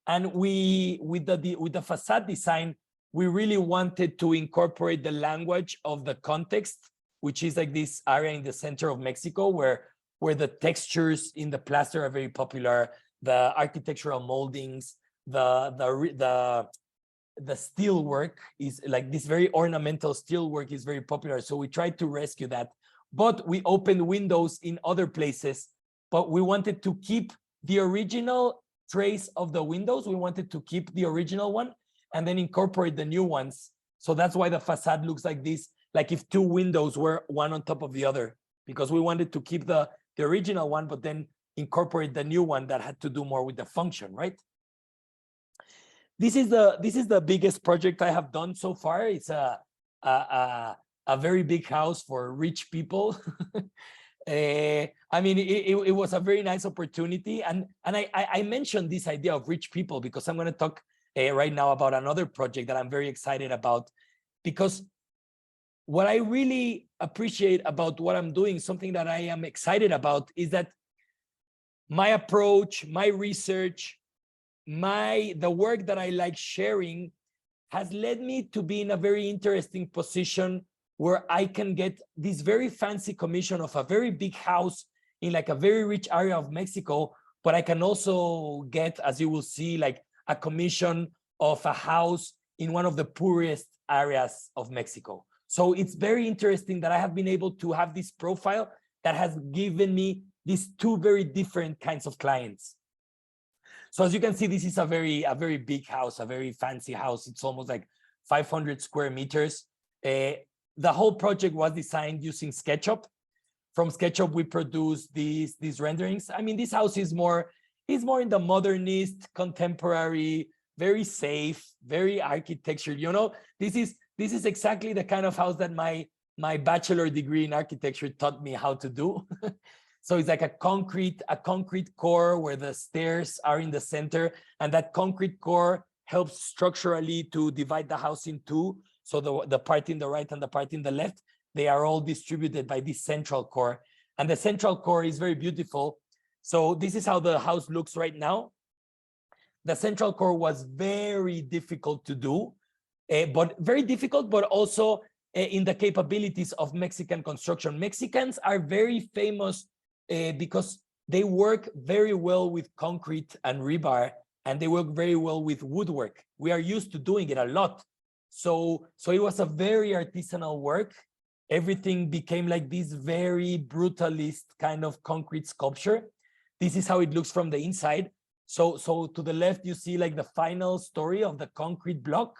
And with the facade design, we really wanted to incorporate the language of the context, which is like this area in the center of Mexico where the textures in the plaster are very popular, the architectural moldings, the steel work is like this very ornamental steel work is very popular. So we tried to rescue that, but we opened windows in other places, but we wanted to keep the original trace of the windows. We wanted to keep the original one and then incorporate the new ones. So that's why the facade looks like this, like if two windows were one on top of the other, because we wanted to keep the original one, but then incorporate the new one that had to do more with the function, right? This is the biggest project I have done so far. It's a very big house for rich people. I mean, it was a very nice opportunity, and I mentioned this idea of rich people because I'm going to talk right now about another project that I'm very excited about, because what I really appreciate about what I'm doing, something that I am excited about, is that my approach, my research, the work that I like sharing has led me to be in a very interesting position where I can get this very fancy commission of a very big house in like a very rich area of Mexico, but I can also get, as you will see, like a commission of a house in one of the poorest areas of Mexico. So it's very interesting that I have been able to have this profile that has given me these two very different kinds of clients. So as you can see, this is a very big house, a very fancy house. It's almost like 500 square meters. The whole project was designed using SketchUp. From SketchUp, we produced these renderings. I mean, this house is more in the modernist, contemporary, very safe, very architecture. You know, this is exactly the kind of house that my bachelor degree in architecture taught me how to do. So it's like a concrete core where the stairs are in the center, and that concrete core helps structurally to divide the house in two. So the part in the right and the part in the left, they are all distributed by this central core. And the central core is very beautiful. So this is how the house looks right now. The central core was very difficult to do, but also in the capabilities of Mexican construction. Mexicans are very famous because they work very well with concrete and rebar, and they work very well with woodwork. We are used to doing it a lot. So it was a very artisanal work. Everything became like this very brutalist kind of concrete sculpture. This is how it looks from the inside. So to the left, you see like the final story of the concrete block,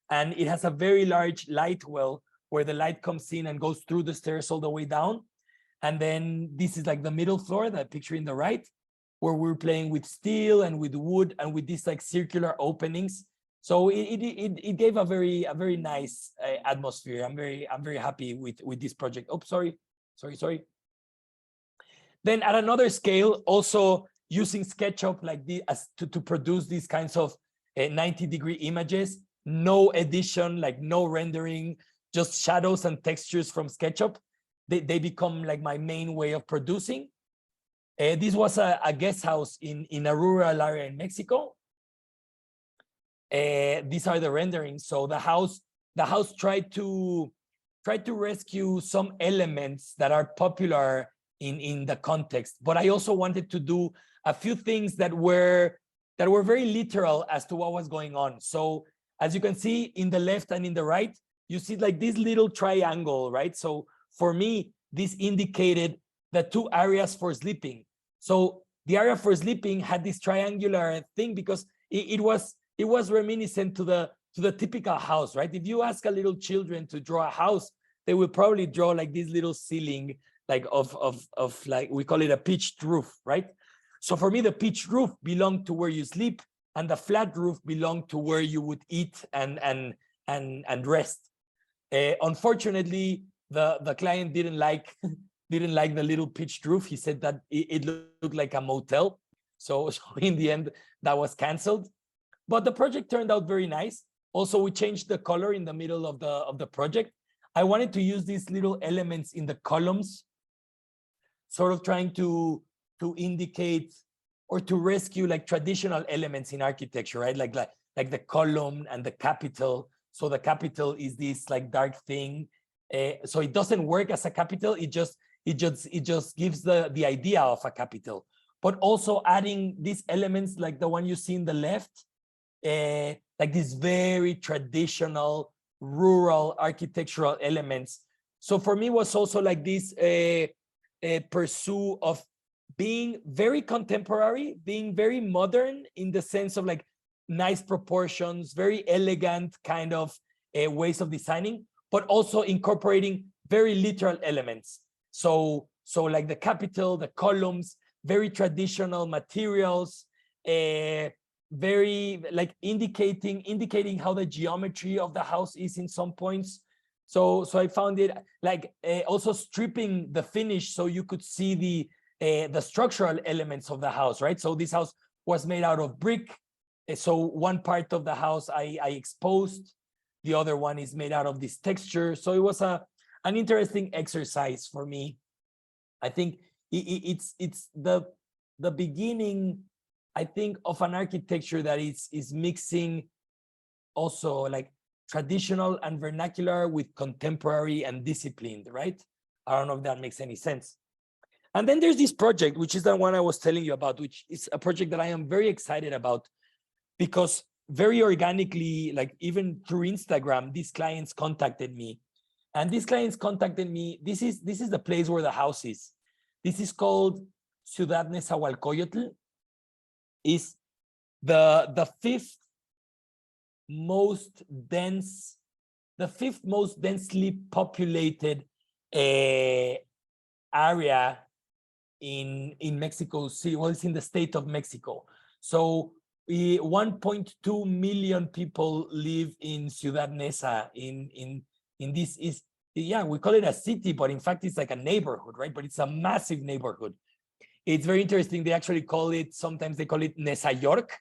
and it has a very large light well where the light comes in and goes through the stairs all the way down. And then this is like the middle floor, that picture in the right. where we're playing with steel and with wood and with these like circular openings. So it gave a very nice atmosphere. I'm very happy with this project. Oh, sorry. Then at another scale, also using SketchUp like this to produce these kinds of 90-degree images, no edition, like no rendering, just shadows and textures from SketchUp. They become like my main way of producing. This was a guest house in a rural area in Mexico. These are the renderings. So the house tried to rescue some elements that are popular in the context, but I also wanted to do a few things that were very literal as to what was going on. So as you can see in the left and in the right, you see like this little triangle, right? So for me, this indicated the two areas for sleeping. So the area for sleeping had this triangular thing because it was reminiscent to the typical house, right? If you ask a little children to draw a house, they will probably draw like this little ceiling, like of like, we call it a pitched roof, right? So for me, the pitched roof belonged to where you sleep, and the flat roof belonged to where you would eat and rest. Unfortunately, the client didn't like the little pitched roof. He said that it looked like a motel. So in the end, that was canceled. But the project turned out very nice. Also, we changed the color in the middle of the project. I wanted to use these little elements in the columns, sort of trying to indicate or to rescue like traditional elements in architecture, right? Like the column and the capital. So the capital is this like dark thing. So it doesn't work as a capital. It just gives the idea of a capital. But also adding these elements like the one you see in the left, like these very traditional rural architectural elements. So for me, it was also like this pursuit of being very contemporary, being very modern in the sense of like nice proportions, very elegant kind of ways of designing, but also incorporating very literal elements. So like the capital, the columns, very traditional materials, very like indicating how the geometry of the house is in some points. So I found it like also stripping the finish so you could see the structural elements of the house, right? So this house was made out of brick. So one part of the house I exposed, the other one is made out of this texture. So it was an interesting exercise for me. I think it's the beginning, I think, of an architecture that is mixing also like traditional and vernacular with contemporary and disciplined, right? I don't know if that makes any sense. And then there's this project, which is the one I was telling you about, which is a project that I am very excited about because very organically, like even through Instagram, these clients contacted me. And these clients contacted me. This is the place where the house is. This is called Ciudad Nezahualcóyotl. Is the fifth most densely populated area in Mexico City. Well, it's in the state of Mexico. So 1.2 million people live in Ciudad Neza. In this is, yeah, we call it a city, but in fact it's like a neighborhood, right? But it's a massive neighborhood. It's very interesting. They actually call it, sometimes they call it Neza York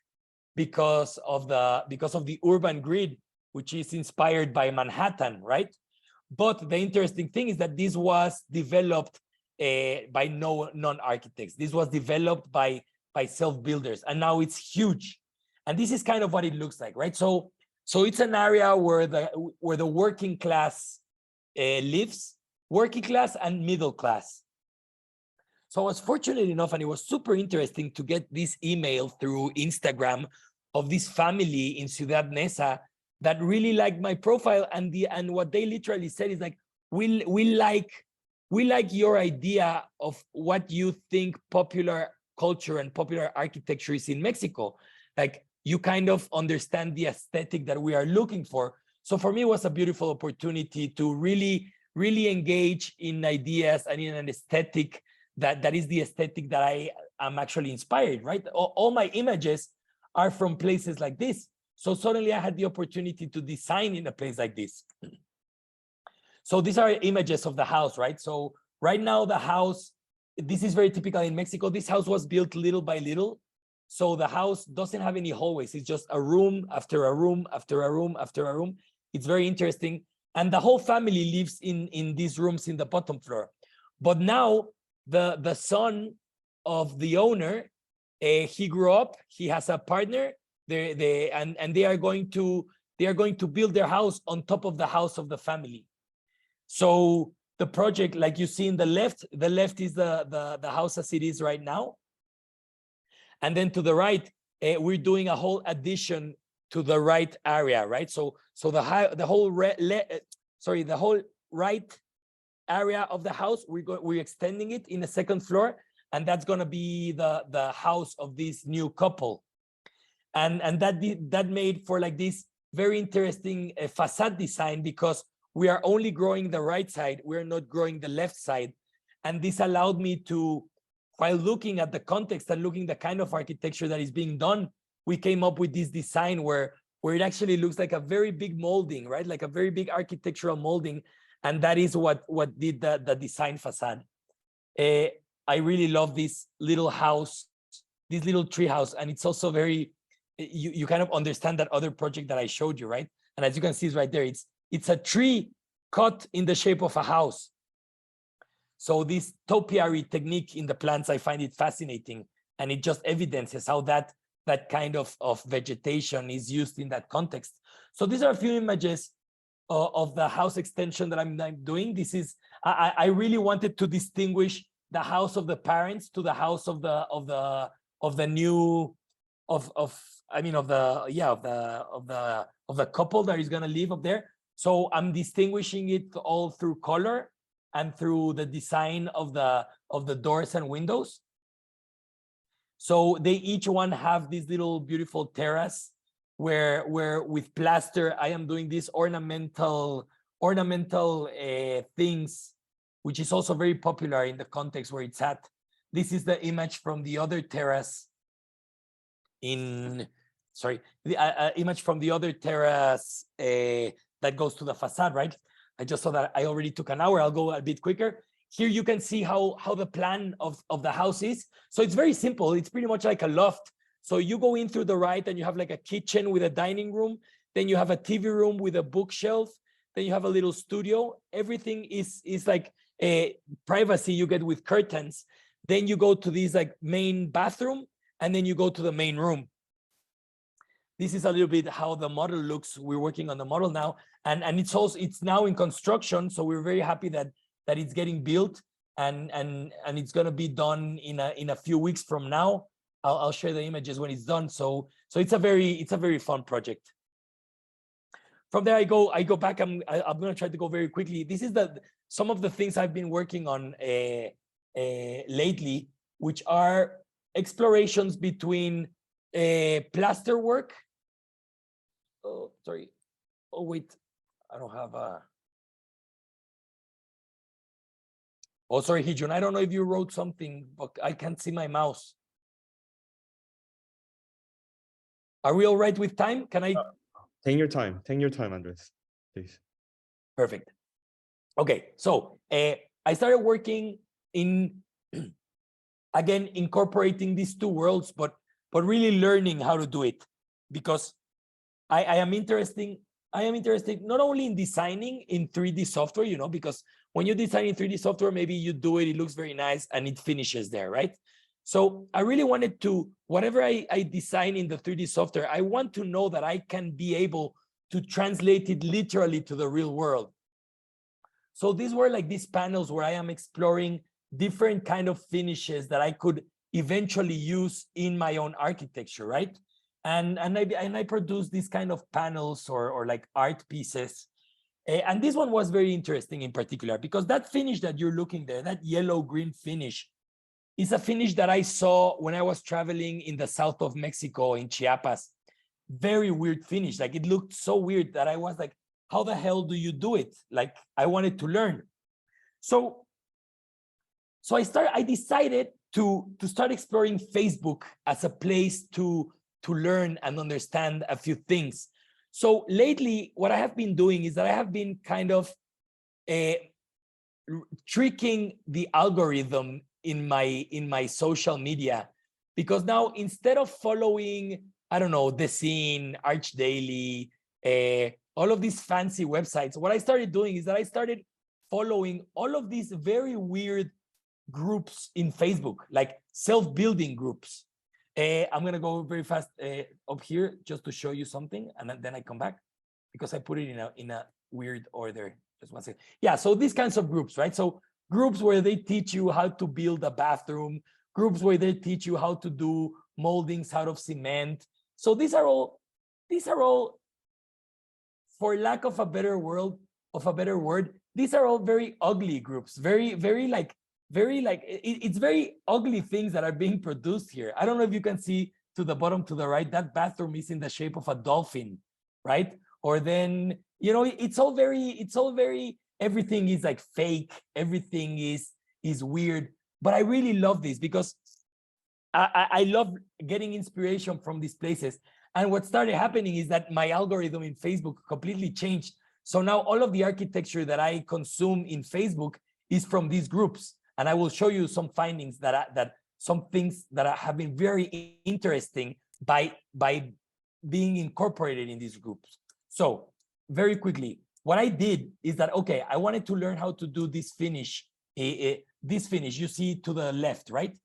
because of the urban grid, which is inspired by Manhattan, right? But the interesting thing is that this was developed by non-architects. This was developed by self-builders, and now it's huge. And this is kind of what it looks like, right? So it's an area where the working class lives, working class and middle class. So I was fortunate enough, and it was super interesting to get this email through Instagram of this family in Ciudad Neza that really liked my profile, and what they literally said is like, we like your idea of what you think popular culture and popular architecture is in Mexico. Like, you kind of understand the aesthetic that we are looking for. So for me, it was a beautiful opportunity to really engage in ideas and in an aesthetic that is the aesthetic that I'm actually inspired, right? All my images are from places like this. So suddenly I had the opportunity to design in a place like this. So these are images of the house, right? So right now the house, this is very typical in Mexico. This house was built little by little. So the house doesn't have any hallways. It's just a room after a room after a room after a room. It's very interesting. And the whole family lives in these rooms in the bottom floor. But now the son of the owner, he grew up, he has a partner, and they are going to build their house on top of the house of the family. So the project, like you see in the left is the house as it is right now. And then to the right, we're doing a whole addition to the right area, right? So the whole right area of the house, we're extending it in the second floor, and that's gonna be the house of this new couple. And that made for like this very interesting facade design, because we are only growing the right side, we're not growing the left side. And this allowed me to, while looking at the context and looking the kind of architecture that is being done, we came up with this design where it actually looks like a very big molding, right? Like a very big architectural molding. And that is what did the design facade. I really love this little house, this little tree house. And it's also very, you kind of understand that other project that I showed you, right? And as you can see, it's right there. It's a tree cut in the shape of a house. So this topiary technique in the plants, I find it fascinating, and it just evidences how that kind of vegetation is used in that context. So these are a few images of the house extension that I'm doing. This is, I really wanted to distinguish the house of the parents to the house of the couple that is going to live up there. So I'm distinguishing it all through color and through the design of the doors and windows. So they each one have this little beautiful terrace where with plaster I am doing these ornamental things, which is also very popular in the context where it's at. This is the image from the other terrace image from the other terrace that goes to the facade, right? I just saw that I already took an hour. I'll go a bit quicker. Here you can see how the plan of the house is. So it's very simple. It's pretty much like a loft. So you go in through the right and you have like a kitchen with a dining room. Then you have a TV room with a bookshelf. Then you have a little studio. Everything is like a privacy you get with curtains. Then you go to this like main bathroom, and then you go to the main room. This is a little bit how the model looks. We're working on the model now, and it's now in construction. So we're very happy that it's getting built, and it's going to be done in a few weeks from now. I'll share the images when it's done. So it's a very fun project. From there I go back. I'm going to try to go very quickly. This is some of the things I've been working on lately, which are explorations between plaster work. Oh, sorry. Oh, wait. I don't have a... Oh, sorry, Hee Joon. I don't know if you wrote something, but I can't see my mouse. Are we all right with time? Can I... Take your time, Andres, please. Perfect. Okay, so I started working in, again, incorporating these two worlds, but really learning how to do it, because I am interested not only in designing in 3D software, you know, because when you design in 3D software, maybe you do it, it looks very nice and it finishes there, right? So I really wanted to, whatever I design in the 3D software, I want to know that I can be able to translate it literally to the real world. So these were like these panels where I am exploring different kind of finishes that I could eventually use in my own architecture, right? And I produce these kind of panels or like art pieces. And this one was very interesting in particular, because that finish that you're looking there, that yellow-green finish, is a finish that I saw when I was traveling in the south of Mexico, in Chiapas. Very weird finish. Like, it looked so weird that I was like, how the hell do you do it? Like, I wanted to learn. So I decided to start exploring Facebook as a place to learn and understand a few things. So lately, what I have been doing is that I have been kind of tricking the algorithm in my social media, because now instead of following, I don't know, The Scene, Arch Daily, all of these fancy websites, what I started doing is that I started following all of these very weird groups in Facebook, like self-building groups. I'm gonna go very fast up here just to show you something, and then I come back because I put it in a weird order. Just one second. Yeah, so these kinds of groups, right? So groups where they teach you how to build a bathroom, groups where they teach you how to do moldings out of cement. So these are all, for lack of a better word, these are all very ugly groups, very like, it's very ugly things that are being produced here. I don't know if you can see to the bottom to the right, that bathroom is in the shape of a dolphin, right? Or then, you know, it's all very, everything is like fake, everything is weird. But I really love this because I love getting inspiration from these places. And what started happening is that my algorithm in Facebook completely changed. So now all of the architecture that I consume in Facebook is from these groups. And I will show you some findings some things that have been very interesting by being incorporated in these groups. So very quickly, what I did is that, okay, I wanted to learn how to do this finish. This finish you see to the left, right?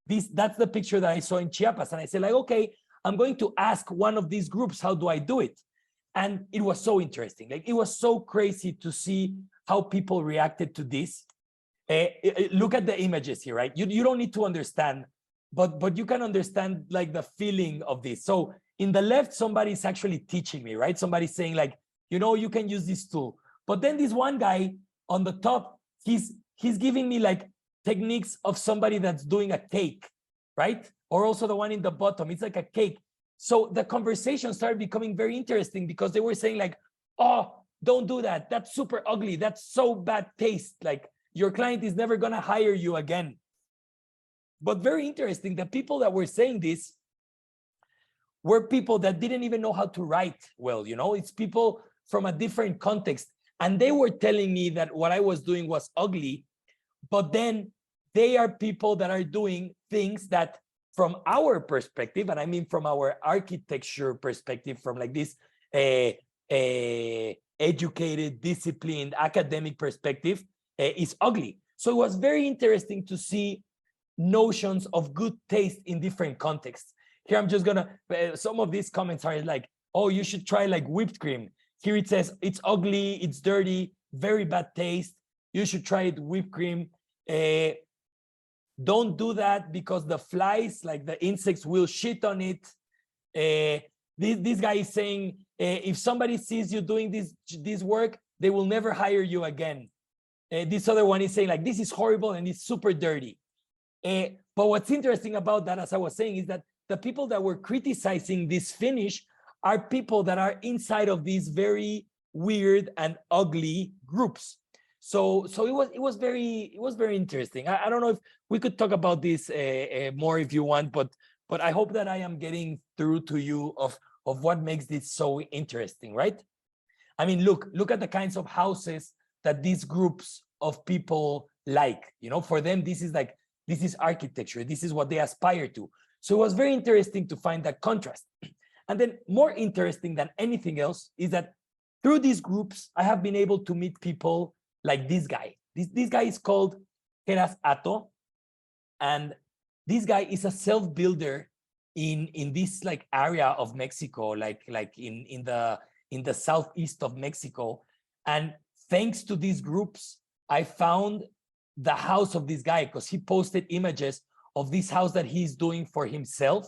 That's the picture that I saw in Chiapas. And I said like, okay, I'm going to ask one of these groups, how do I do it? And it was so interesting. Like, it was so crazy to see how people reacted to this. Look at the images here, right? You don't need to understand, but you can understand like the feeling of this. So in the left, somebody's actually teaching me, right? Somebody's saying like, you know, you can use this tool. But then this one guy on the top, he's giving me like techniques of somebody that's doing a cake, right? Or also the one in the bottom, it's like a cake. So the conversation started becoming very interesting because they were saying like, oh, don't do that. That's super ugly. That's so bad taste. Like, your client is never gonna hire you again. But very interesting, the people that were saying this were people that didn't even know how to write well, you know? It's people from a different context. And they were telling me that what I was doing was ugly, but then they are people that are doing things that from our perspective, and I mean from our architecture perspective, from like this educated, disciplined, academic perspective, is ugly. So it was very interesting to see notions of good taste in different contexts. Here I'm just gonna, some of these comments are like, oh, you should try like whipped cream. Here it says, it's ugly, it's dirty, very bad taste. You should try it whipped cream. Don't do that because the flies, like the insects, will shit on it. This guy is saying, if somebody sees you doing this work, they will never hire you again. This other one is saying like, this is horrible and it's super dirty. But what's interesting about that, as I was saying, is that the people that were criticizing this finish are people that are inside of these very weird and ugly groups. So it was very interesting. I don't know if we could talk about this more if you want, but I hope that I am getting through to you of what makes this so interesting, right? I mean, look at the kinds of houses that these groups of people like, you know, for them, this is architecture. This is what they aspire to. So it was very interesting to find that contrast. And then more interesting than anything else is that through these groups, I have been able to meet people like this guy. This guy is called Geras Atto. And this guy is a self-builder in this like area of Mexico, like in the southeast of Mexico. And thanks to these groups, I found the house of this guy because he posted images of this house that he's doing for himself.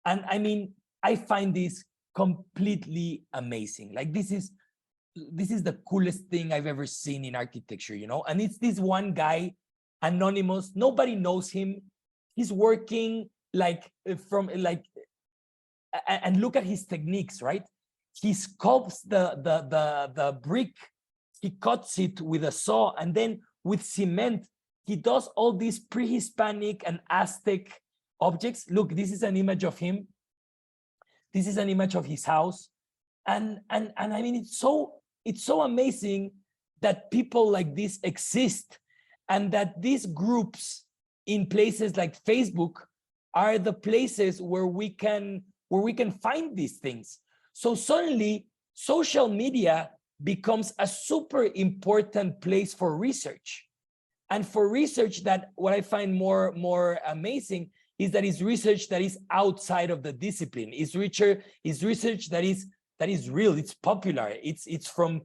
And I mean, I find this completely amazing. Like, this is the coolest thing I've ever seen in architecture, you know? And it's this one guy, anonymous, nobody knows him. He's working like and look at his techniques, right? He sculpts the brick, he cuts it with a saw, and then with cement, he does all these pre-Hispanic and Aztec objects. Look, this is an image of him. This is an image of his house. And I mean, it's so amazing that people like this exist, and that these groups in places like Facebook are the places where we can find these things. So suddenly social media becomes a super important place for research. And for research, that what I find more amazing is that it's research that is outside of the discipline. It's research that is real, it's popular, it's from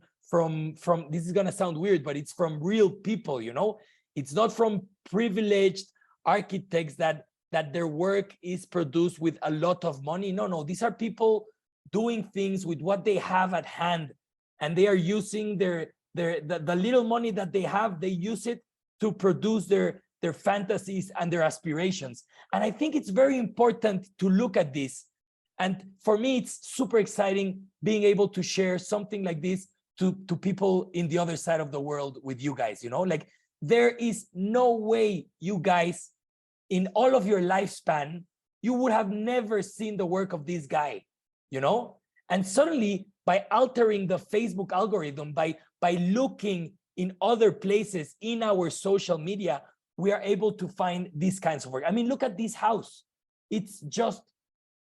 this is gonna sound weird, but it's from real people, you know? It's not from privileged architects that their work is produced with a lot of money. No, these are people doing things with what they have at hand, and they are using the little money that they have, they use it to produce their fantasies and their aspirations. And I think it's very important to look at this. And for me, it's super exciting being able to share something like this to people in the other side of the world with you guys, you know? Like, there is no way you guys, in all of your lifespan, you would have never seen the work of this guy, you know? And suddenly, by altering the Facebook algorithm, by looking in other places in our social media, we are able to find these kinds of work. I mean, look at this house. It's just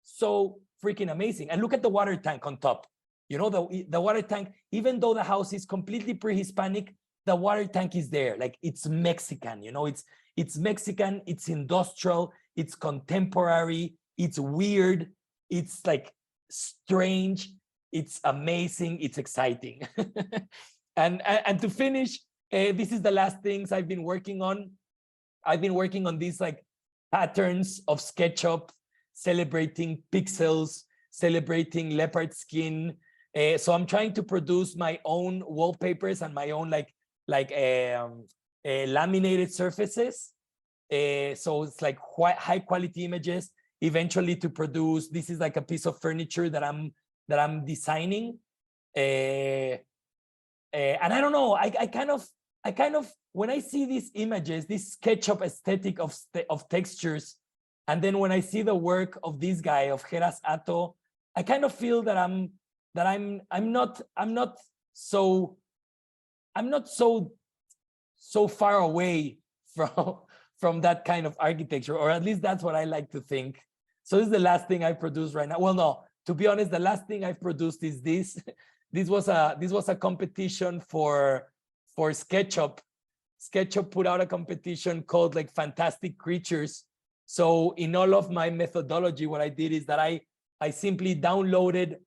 so freaking amazing. And look at the water tank on top. You know, the water tank, even though the house is completely pre-Hispanic, the water tank is there. Like, it's Mexican, you know, it's Mexican, it's industrial, it's contemporary, it's weird, it's like strange, it's amazing, it's exciting. And to finish, this is the last things I've been working on. I've been working on these like patterns of SketchUp, celebrating pixels, celebrating leopard skin. So I'm trying to produce my own wallpapers and my own laminated surfaces. So it's like high quality images, eventually to produce. This is like a piece of furniture that I'm designing. And I don't know, I kind of, when I see these images, this SketchUp aesthetic of textures, and then when I see the work of this guy, of Geras Atto, I kind of feel that I'm not so far away from that kind of architecture, or at least that's what I like to think. So this is the last thing I produced right now. Well, no, to be honest, the last thing I produced is this. This was a competition for SketchUp. SketchUp put out a competition called like Fantastic Creatures. So in all of my methodology, what I did is that I simply downloaded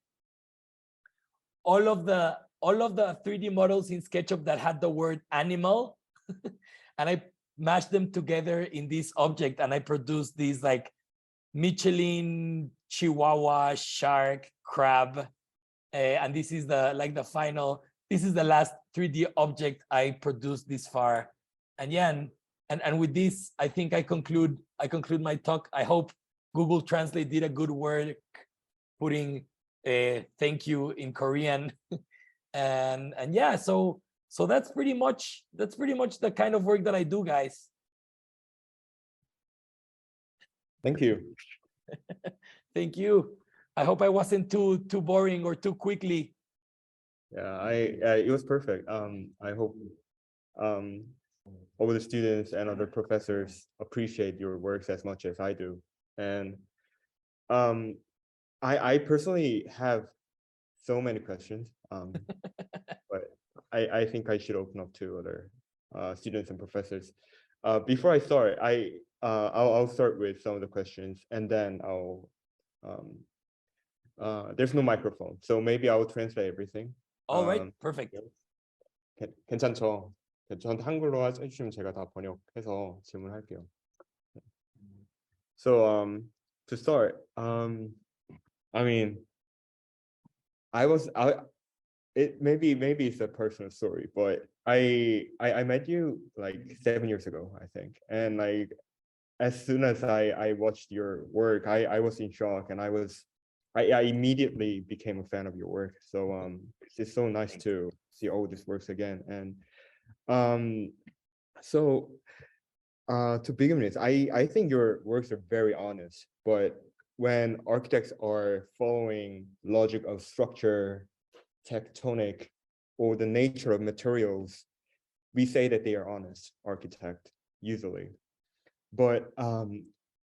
all of the 3D models in SketchUp that had the word animal, and I mashed them together in this object, and I produced these like Michelin, Chihuahua, shark, crab, and this is the final. This is the last 3D object I produced this far, and yeah, and with this, I think I conclude my talk. I hope Google Translate did a good work putting thank you in Korean, and yeah, so that's pretty much the kind of work that I do, guys. Thank you. Thank you. I hope I wasn't too boring or too quickly. Yeah, it was perfect. I hope all the students and other professors appreciate your works as much as I do. And I personally have so many questions, but I think I should open up to other students and professors. Before I start, I'll start with some of the questions, and then I'll there's no microphone, so maybe I will translate everything. All right, perfect. 괜찮죠? 저한테 한글로 해주시면 제가 다 번역해서 질문할게요. So to start, I mean, maybe it's a personal story, but I met you like 7 years ago, I think, and like as soon as I watched your work, I was in shock, and I immediately became a fan of your work. So it's so nice to see all these works again. And so To begin with, I think your works are very honest, but when architects are following logic of structure, tectonic, or the nature of materials, we say that they are honest architect, usually. But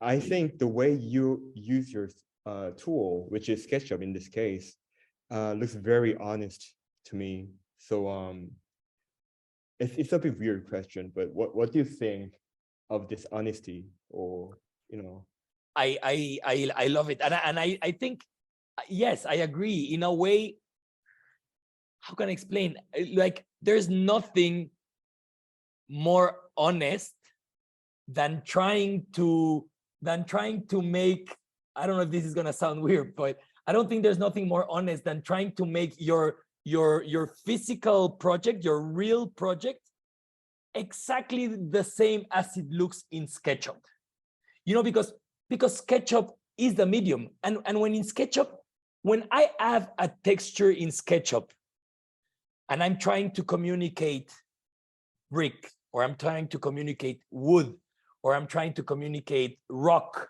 I think the way you use your tool, which is SketchUp in this case, looks very honest to me. So it's a bit weird question, but what do you think of this honesty, or you know? I love it, and I think yes, I agree in a way. How can I explain? Like, there's nothing more honest than trying to make, I don't know if this is gonna sound weird, but I don't think there's nothing more honest than trying to make your physical project, your real project, exactly the same as it looks in SketchUp. You know, because SketchUp is the medium, and when in SketchUp, when I have a texture in SketchUp and I'm trying to communicate brick, or I'm trying to communicate wood, or I'm trying to communicate rock,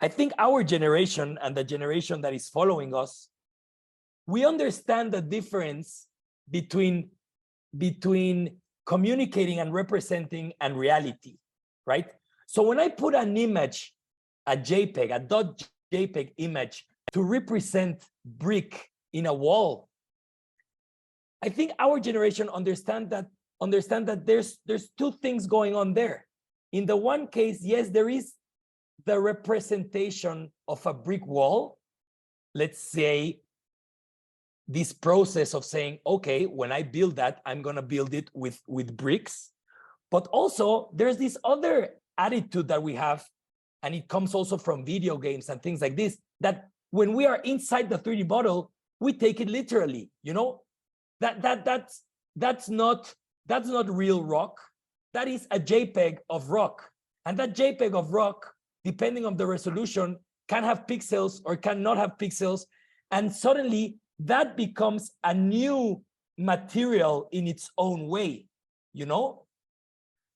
I think our generation and the generation that is following us, we understand the difference between communicating and representing and reality, right? So when I put an image, a JPEG, a .jpeg image to represent brick in a wall, I think our generation understand that there's two things going on there. In the one case, yes, there is the representation of a brick wall. Let's say this process of saying, okay, when I build that, I'm gonna build it with bricks. But also there's this other attitude that we have, and it comes also from video games and things like this, that when we are inside the 3D model, we take it literally, you know? That's not real rock. That is a JPEG of rock. And that JPEG of rock, depending on the resolution, can have pixels or cannot have pixels. And suddenly that becomes a new material in its own way, you know?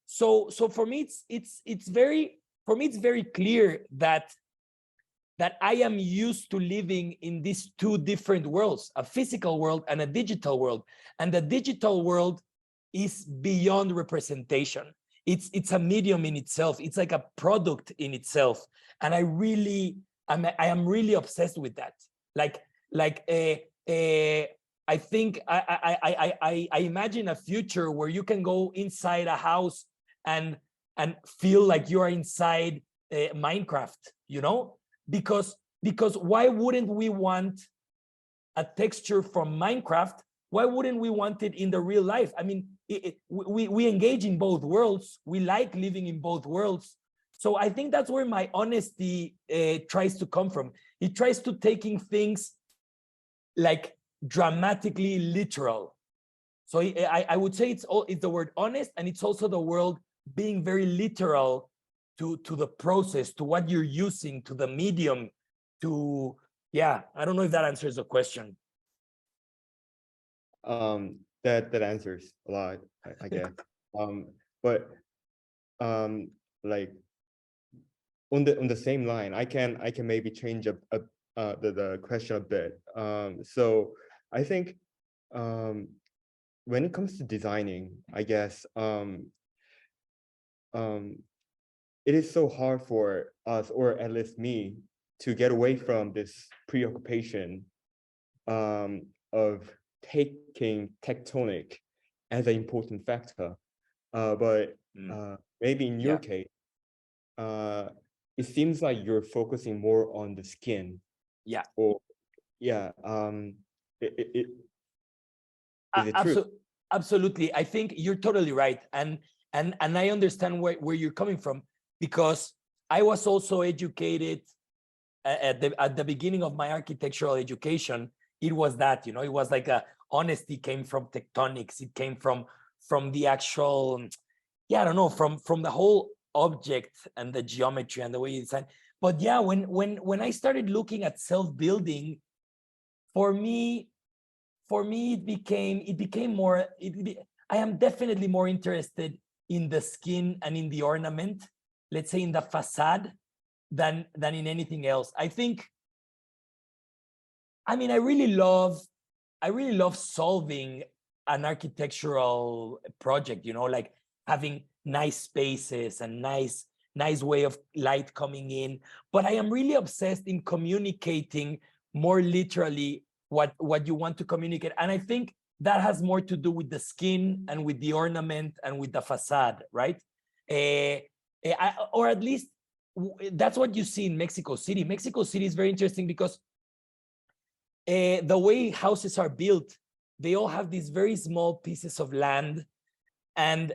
So for me, it's very clear that I am used to living in these two different worlds, a physical world and a digital world. And the digital world is beyond representation. It's a medium in itself. It's like a product in itself. And I am really obsessed with that. I think I imagine a future where you can go inside a house and feel like you are inside Minecraft, you know? Because why wouldn't we want a texture from Minecraft? Why wouldn't we want it in the real life? I mean, we engage in both worlds. We like living in both worlds. So I think that's where my honesty tries to come from. It tries to taking things like dramatically literal. So I would say it's the word honest, and it's also the world being very literal to the process, to what you're using, to the medium, to, yeah, I don't know if that answers the question. That answers a lot, I guess. But like on the same line, I can maybe change the question a bit. So I think when it comes to designing, I guess it is so hard for us, or at least me, to get away from this preoccupation of taking tectonic as an important factor. But maybe in your case, it seems like you're focusing more on the skin. Yeah. Or yeah. Is it true? Absolutely. I think you're totally right. And I understand where you're coming from, because I was also educated at the beginning of my architectural education. It was that, you know, it was like a honesty came from tectonics. It came from the actual, yeah, I don't know, from the whole object and the geometry and the way you design. But yeah, when I started looking at self-building, for me it became more, I am definitely more interested in the skin and in the ornament, let's say in the facade, than in anything else. I think, I mean, I really love solving an architectural project, you know, like having nice spaces and nice way of light coming in. But I am really obsessed in communicating more literally what you want to communicate. And I think that has more to do with the skin and with the ornament and with the facade, right? Or at least that's what you see in Mexico City. Mexico City is very interesting because the way houses are built, they all have these very small pieces of land, and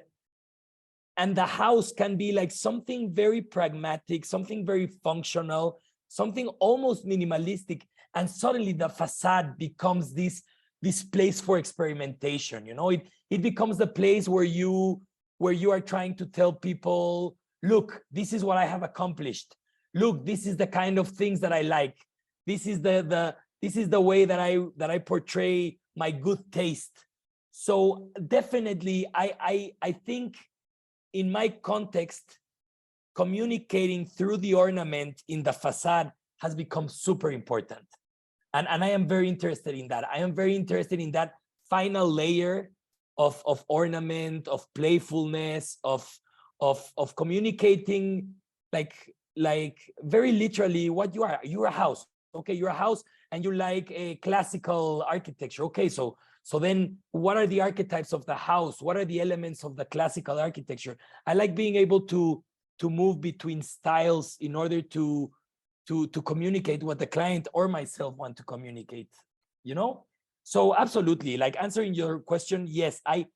the house can be like something very pragmatic, something very functional, something almost minimalistic, and suddenly the facade becomes this place for experimentation. You know, it becomes the place where you are trying to tell people, look, this is what I have accomplished. Look, this is the kind of things that I like. This is the way that I portray my good taste. So definitely, I think in my context, communicating through the ornament in the facade has become super important. And I am very interested in that. I am very interested in that final layer of ornament, of playfulness, of communicating like very literally what you are. You're a house. Okay, you're a house and you like a classical architecture. Okay, so then what are the archetypes of the house? What are the elements of the classical architecture? I like being able to move between styles in order to communicate what the client or myself want to communicate, you know? So absolutely, like answering your question, yes, I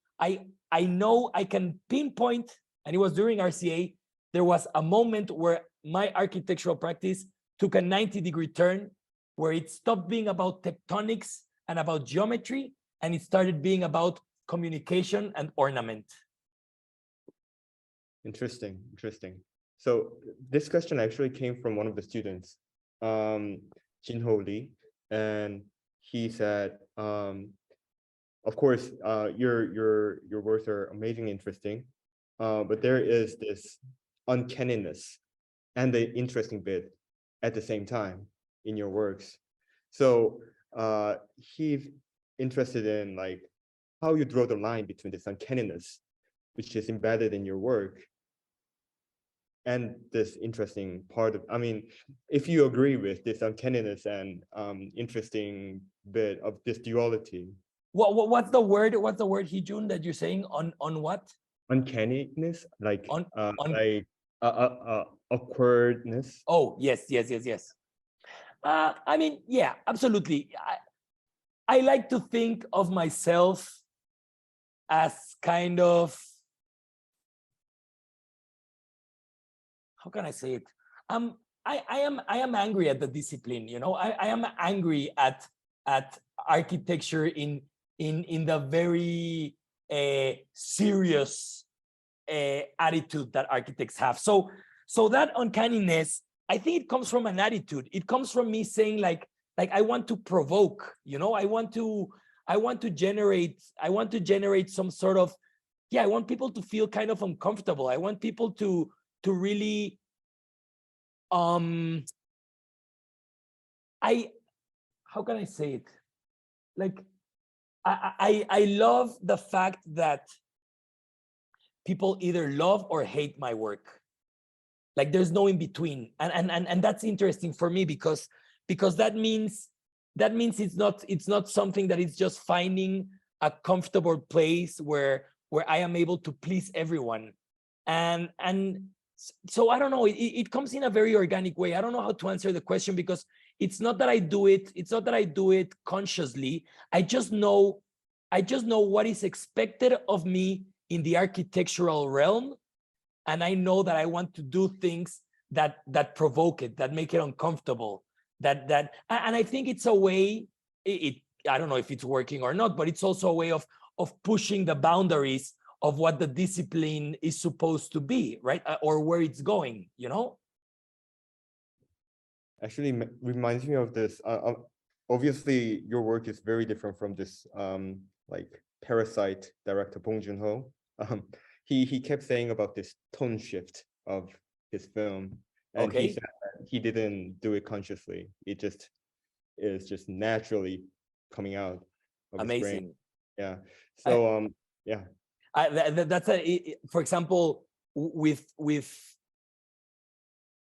know I can pinpoint, and it was during RCA, there was a moment where my architectural practice took a 90-degree turn, where it stopped being about tectonics and about geometry, and it started being about communication and ornament. Interesting. So this question actually came from one of the students, Hee Joon Lee, and he said, of course, your works are amazingly interesting, but there is this uncanniness and the interesting bit at the same time in your works. So he's interested in like how you draw the line between this uncanniness, which is embedded in your work, and this interesting part of, I mean, if you agree with this uncanniness and interesting bit of this duality. What's the word, Hee Joon, that you're saying on what? Uncanniness, like awkwardness. Oh, yes. I mean, yeah, absolutely. I like to think of myself as kind of, how can I say it? I am angry at the discipline, you know. I am angry at architecture in the very serious attitude that architects have. So that uncanniness, I think it comes from an attitude. It comes from me saying like I want to provoke, you know. I want to generate some sort of, yeah, I want people to feel kind of uncomfortable. I want people to really how can I say it? Like I love the fact that people either love or hate my work. Like there's no in between, and that's interesting for me because that means it's not something that is just finding a comfortable place where I am able to please everyone, and so I don't know, it comes in a very organic way. I don't know how to answer the question because it's not that I do it consciously. I just know what is expected of me in the architectural realm, and I know that I want to do things that provoke it, that make it uncomfortable, and I think it's a way, I don't know if it's working or not, but it's also a way of pushing the boundaries of what the discipline is supposed to be, right? Or where it's going, you know? Actually reminds me of this. Obviously, your work is very different from this like Parasite director Bong Joon-ho. he kept saying about this tone shift of his film, and he Okay. said that he didn't do it consciously. It just is just naturally coming out of his brain. Amazing. Yeah. So yeah. That's for example, with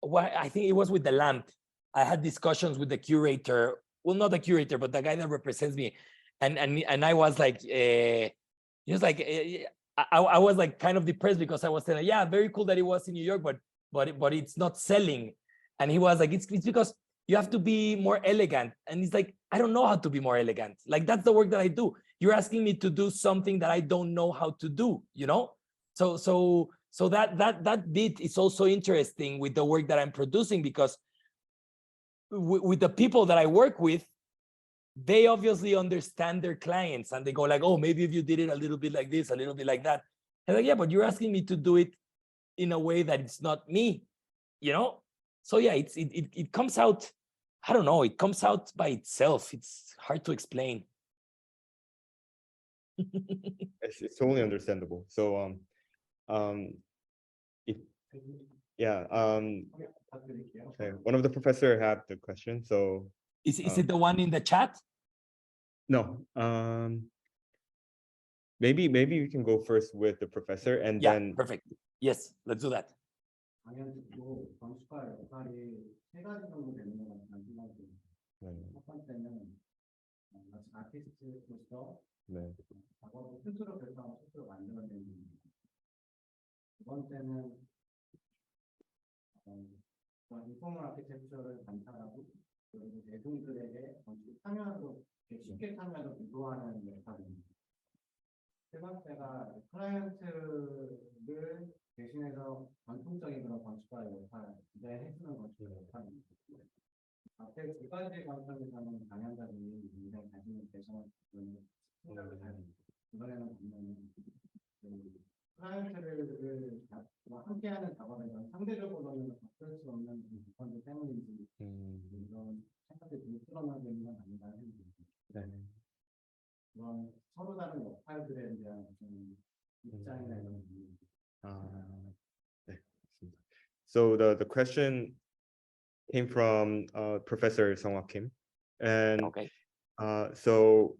what I think it was with the lamp. I had discussions with the curator. Well, not the curator, but the guy that represents me, and I was like, he was like, I was like kind of depressed because I was saying, yeah, very cool that it was in New York, but it's not selling. And he was like, it's because you have to be more elegant. And he's like, I don't know how to be more elegant. Like, that's the work that I do. You're asking me to do something that I don't know how to do, you know? So that bit is also interesting with the work that I'm producing, because with the people that I work with, they obviously understand their clients and they go like, oh, maybe if you did it a little bit like this, a little bit like that. And like, yeah, but you're asking me to do it in a way that it's not me, you know? So yeah, it comes out, I don't know, it comes out by itself. It's hard to explain. It's totally understandable. So it, yeah, okay. One of the professor had the question. So Is it the one in the chat? no, maybe we can go first with the professor, and Yeah, then perfect. Yes, let's do that. 첫 번째는 마치 아티스트로서 네. 작업을 스스로 결정하고 스스로 만들어내는 겁니다. 두 번째는 인포멀 아키텍처를 관찰하고 그리고 대중들에게 참여도 쉽게 참여도 유도하는 역할입니다. 세 번째가 클라이언트를 대신해서 전통적인 그런 건축가의 역할을 기대해주는 건축가의 역할입니다. 앞에 두 가지 관점에서는 강연자들이 굉장히 관심을 계셔서 생각을 잘합니다. 이번에는 보면 클라이언트를 함께하는 작업에서 상대적으로는 바꿀 수 없는 조건들 때문인지 이런 생각들이 드러나고 있는 건 아닌가 생각합니다. 그런 서로 다른 역할들에 대한 입장이나 이런 부분. 네, so the question came from Professor Sung-Hwa Kim, and Okay. So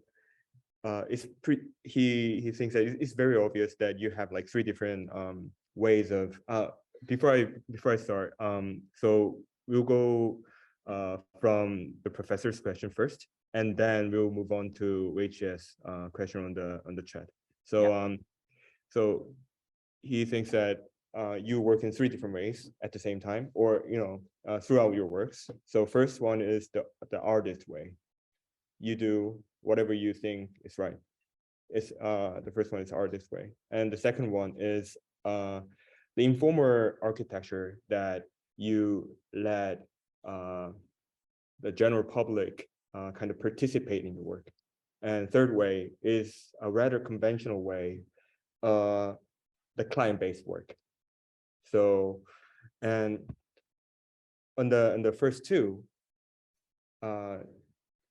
he thinks that it's very obvious that you have like three different ways of before I start, so we'll go from the professor's question first, and then we'll move on to Weiqi's question on the chat. So Yeah. So he thinks that you work in three different ways at the same time, or throughout your works. So first one is the artist way. You do whatever you think is right. It's the first one is artist way, and the second one is the informal architecture that you let the general public kind of participate in your work. And third way is a rather conventional way, the client-based work. So, and on the first two,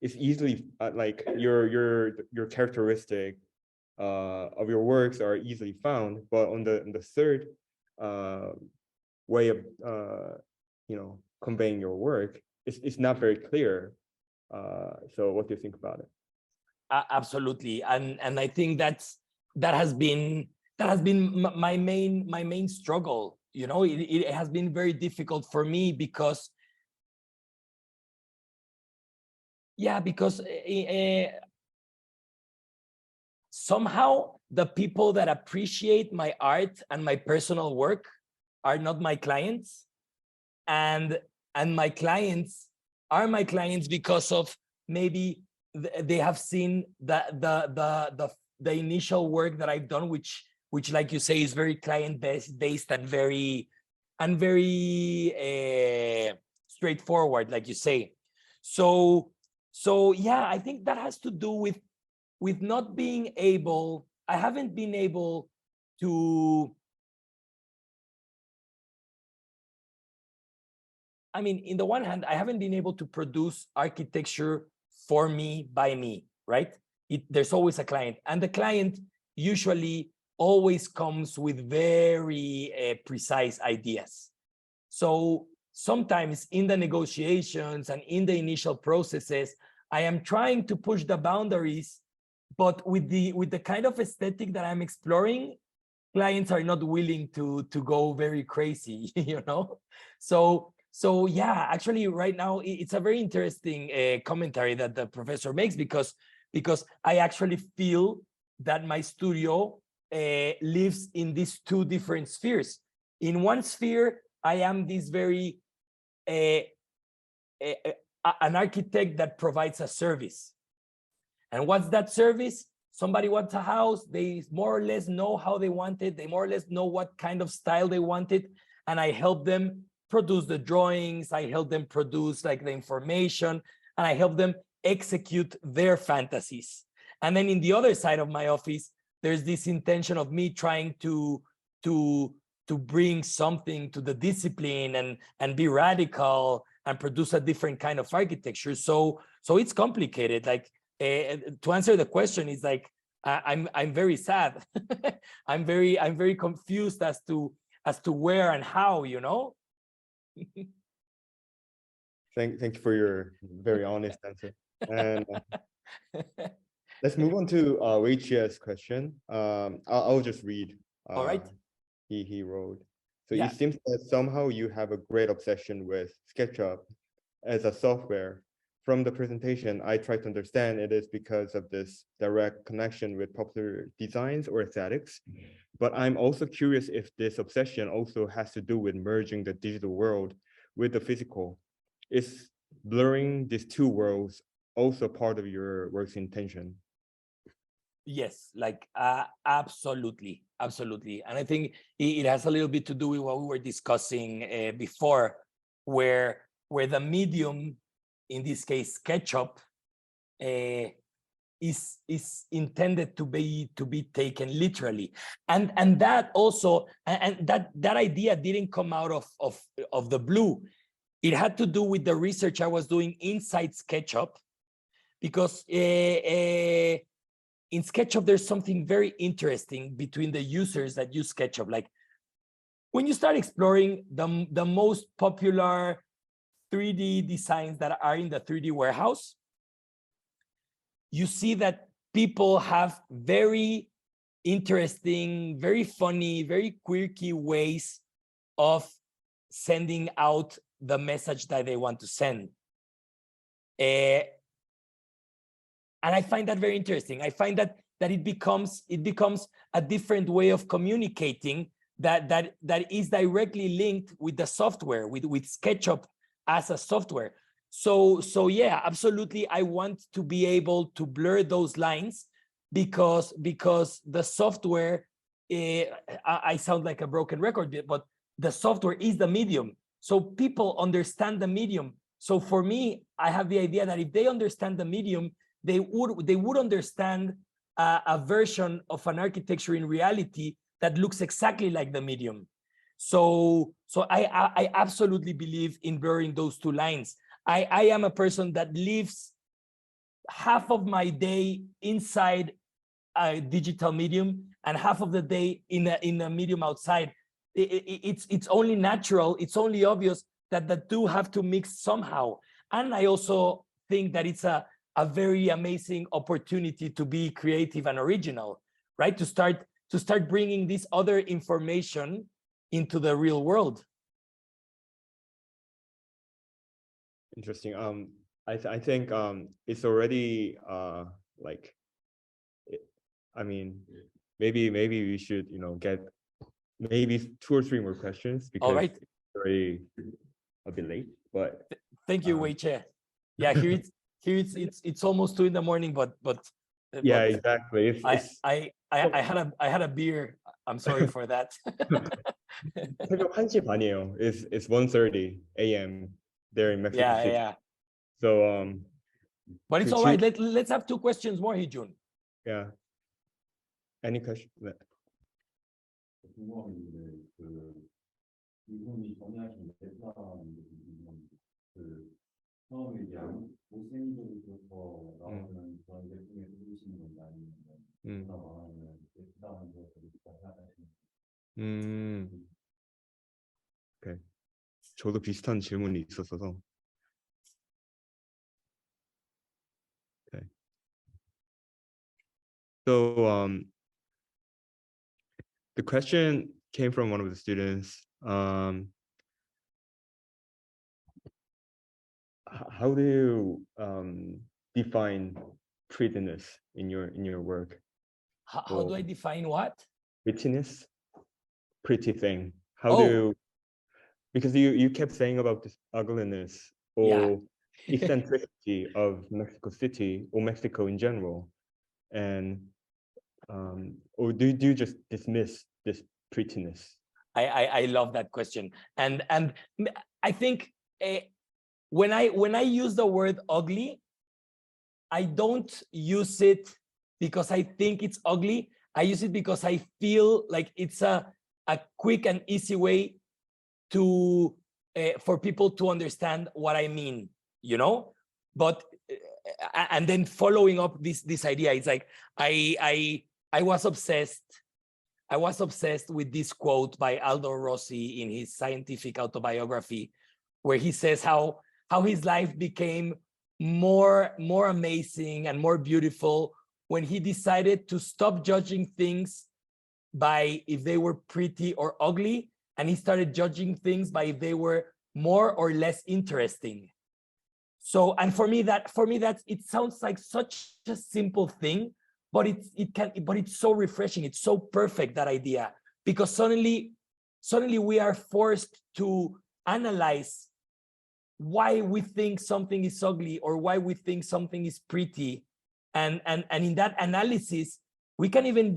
it's easily like your characteristic of your works are easily found, but on the third way of conveying your work, it's not very clear. So what do you think about it? Absolutely, and I think that has been my main struggle. You know, it has been very difficult for me because somehow the people that appreciate my art and my personal work are not my clients, and my clients are my clients because of maybe they have seen the initial work that I've done, which like you say is very client based and very straightforward, like you say. So yeah, I think that has to do with not being able. I haven't been able to. I mean, in the one hand, I haven't been able to produce architecture for me by me, right? There's always a client, and the client usually always comes with very precise ideas. So sometimes in the negotiations and in the initial processes, I am trying to push the boundaries, but with the kind of aesthetic that I'm exploring, clients are not willing to go very crazy, you know? So yeah, actually right now it's a very interesting commentary that the professor makes, because I actually feel that my studio lives in these two different spheres. In one sphere, I am this very an architect that provides a service. And what's that service? Somebody wants a house, they more or less know how they want it, they more or less know what kind of style they want it, and I help them produce the drawings, I help them produce like the information, and I help them execute their fantasies. And then in the other side of my office, there's this intention of me trying to bring something to the discipline and be radical and produce a different kind of architecture. So it's complicated. Like to answer the question is like I'm very sad. I'm very confused as to where and how, you know. Thank you for your very honest answer. And let's move on to Weiqia's question. I'll just read. All right. He wrote. So Yeah. it seems that somehow you have a great obsession with SketchUp as a software. From the presentation, I try to understand it is because of this direct connection with popular designs or aesthetics. But I'm also curious if this obsession also has to do with merging the digital world with the physical. Is blurring these two worlds also part of your work's intention? Yes, like absolutely. And I think it has a little bit to do with what we were discussing before, where the medium, in this case SketchUp, is intended to be taken literally, and that also, and that idea didn't come out of the blue. It had to do with the research I was doing inside SketchUp, because in SketchUp there's something very interesting between the users that use SketchUp. Like when you start exploring the most popular 3D designs that are in the 3D warehouse, you see that people have very interesting, very funny, very quirky ways of sending out the message that they want to send. And I find that very interesting. I find that it becomes a different way of communicating that is directly linked with the software, with SketchUp as a software. So yeah, absolutely. I want to be able to blur those lines because the software, I sound like a broken record, but the software is the medium. So people understand the medium. So for me, I have the idea that if they understand the medium, they would understand a version of an architecture in reality that looks exactly like the medium. So I absolutely believe in blurring those two lines. I am a person that lives half of my day inside a digital medium and half of the day in a medium outside. It's only natural, it's only obvious that the two have to mix somehow. And I also think that it's a very amazing opportunity to be creative and original, right? To start bringing this other information into the real world. Interesting. I think it's already like, I mean, maybe we should, you know, get maybe 2 or 3 more questions, because All right. it's already a bit late. But thank you, Weiqia. Yeah, here it's almost 2 in the morning, but yeah, exactly. I had a beer. I'm sorry for that. 새벽 1시 반이에요. It's 1:30 a.m. there in Mexico City. Yeah. So But it's all right. Let's have 2 questions more, Hee Joon. yeah. Any question? 궁금한 게 있는데 이분이 정리하신 처음에 이제 못생기부터 나오는 그런 제품에 쓰시는 건지 아니면 Okay. 저도 비슷한 질문이 있었어서. Okay. So the question came from one of the students. How do you define prettiness in your work? How do I define what? Prettiness, pretty thing. How Oh. do you, because you kept saying about this ugliness or eccentricity of Mexico City or Mexico in general, and or do you just dismiss this prettiness? I love that question, and I think when I use the word ugly, I don't use it because I think it's ugly. I use it because I feel like it's a quick and easy way to for people to understand what I mean, you know. But and then following up this idea, it's like I was obsessed. I was obsessed with this quote by Aldo Rossi in his scientific autobiography, where he says how his life became more amazing and more beautiful when he decided to stop judging things by if they were pretty or ugly, and he started judging things by if they were more or less interesting. So, and for me that's it sounds like such a simple thing, but it's so refreshing. It's so perfect, that idea, because suddenly we are forced to analyze why we think something is ugly or why we think something is pretty, and in that analysis we can even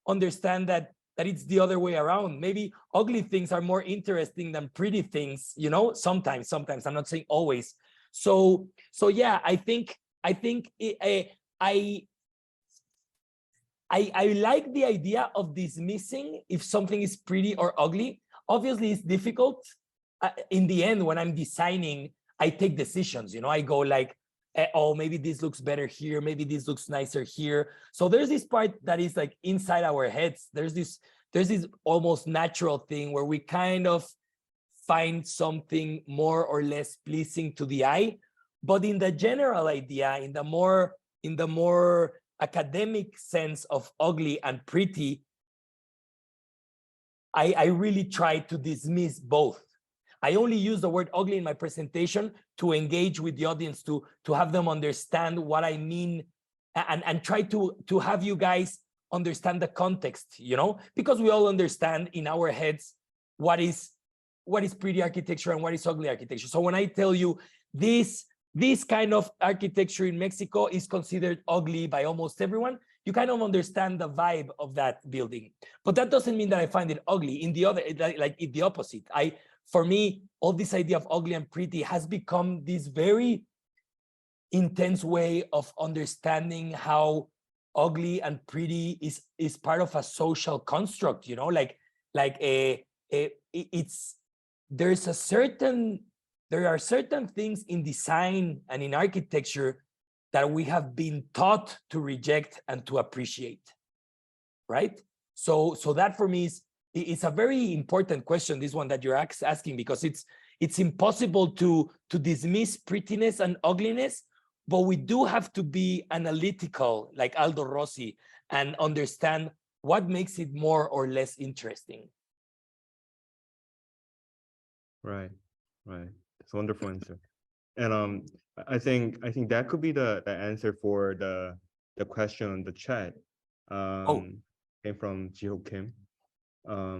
understand that it's the other way around. Maybe ugly things are more interesting than pretty things, you know. Sometimes I'm not saying always. So yeah, I think I like the idea of dismissing if something is pretty or ugly. Obviously it's difficult. In the end, when I'm designing, I take decisions, you know. I go like, oh, maybe this looks better here, maybe this looks nicer here. So there's this part that is like inside our heads. There's this almost natural thing where we kind of find something more or less pleasing to the eye. But in the general idea, in the more academic sense of ugly and pretty, I really try to dismiss both. I only use the word ugly in my presentation to engage with the audience, to have them understand what I mean, and try to have you guys understand the context, you know, because we all understand in our heads what is pretty architecture and what is ugly architecture. So when I tell you this kind of architecture in Mexico is considered ugly by almost everyone, you kind of understand the vibe of that building. But that doesn't mean that I find it ugly. In the other, like in the opposite, for me, all this idea of ugly and pretty has become this very intense way of understanding how ugly and pretty is part of a social construct, you know, there are certain things in design and in architecture that we have been taught to reject and to appreciate, right? So that for me is a very important question, this one that you're asking, because it's impossible to dismiss prettiness and ugliness, but we do have to be analytical, like Aldo Rossi, and understand what makes it more or less interesting. Right. It's a wonderful answer. And I think that could be the answer for the question on the chat. Came from Jiho Kim. I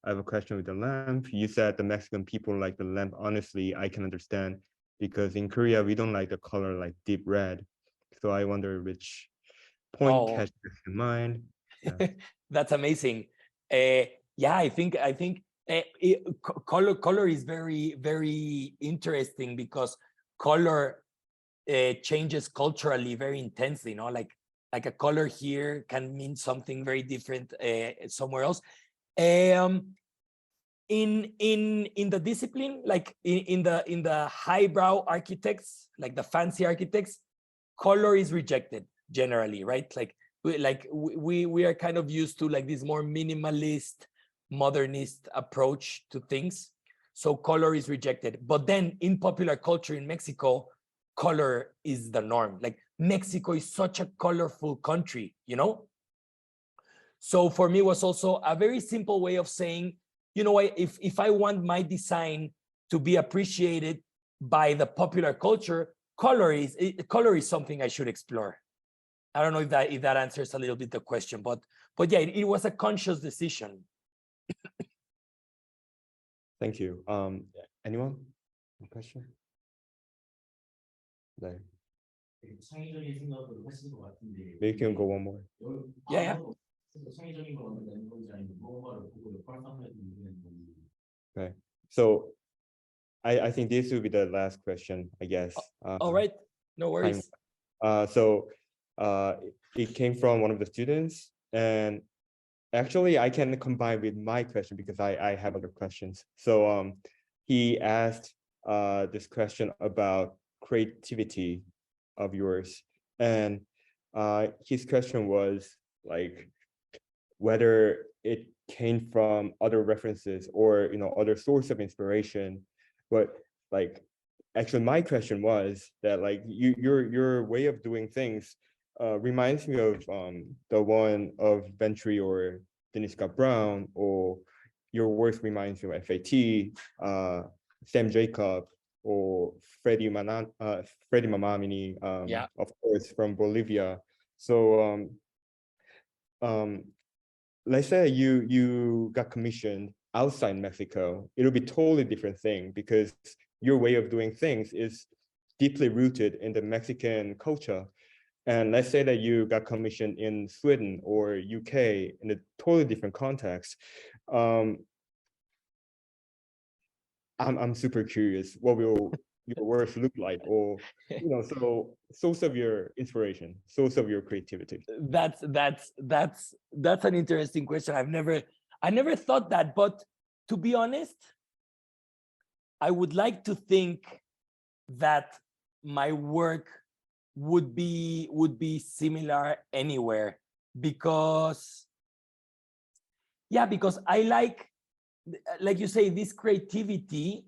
have a question with the lamp. You said the Mexican people like the lamp. Honestly, I can understand, because in Korea we don't like the color like deep red. So I wonder which point catches in mind. Yeah. That's amazing. Yeah, I think color is very, very interesting, because color changes culturally very intensely, you know, like a color here can mean something very different somewhere else. In the discipline, like in the highbrow architects, like the fancy architects, color is rejected generally, right? Like we are kind of used to like this more minimalist, modernist approach to things. So color is rejected. But then in popular culture in Mexico, color is the norm. Like Mexico is such a colorful country, you know? So for me, it was also a very simple way of saying, you know, if I want my design to be appreciated by the popular culture, color is something I should explore. I don't know if that answers a little bit the question, but yeah, it was a conscious decision. Thank you. Anyone? A question? 네. 창의적인 생각을 하신 것 같은데. Maybe you can go one more. Yeah. 창의적인 거 만드는 건지 아니면 무언가를 보고 발상할 수 있는 건지. Okay. So I think this will be the last question, I guess. All right, no worries. So it came from one of the students, and actually I can combine with my question because I have other questions. So he asked this question about creativity of yours, and his question was like whether it came from other references or other source of inspiration. But like actually my question was that like your way of doing things reminds me of the one of Venturi or Dennis Scott Brown, or your work reminds me of FAT, Sam Jacob, or Freddie Mamamini, Yeah. of course, from Bolivia. So let's say you got commissioned outside Mexico, it'll be totally different thing because your way of doing things is deeply rooted in the Mexican culture. And let's say that you got commissioned in Sweden or UK in a totally different context. I'm super curious, what will your work look like, or so source of your inspiration, source of your creativity? That's an interesting question. I never thought that, but to be honest, I would like to think that my work would be similar anywhere, because I like you say, this creativity,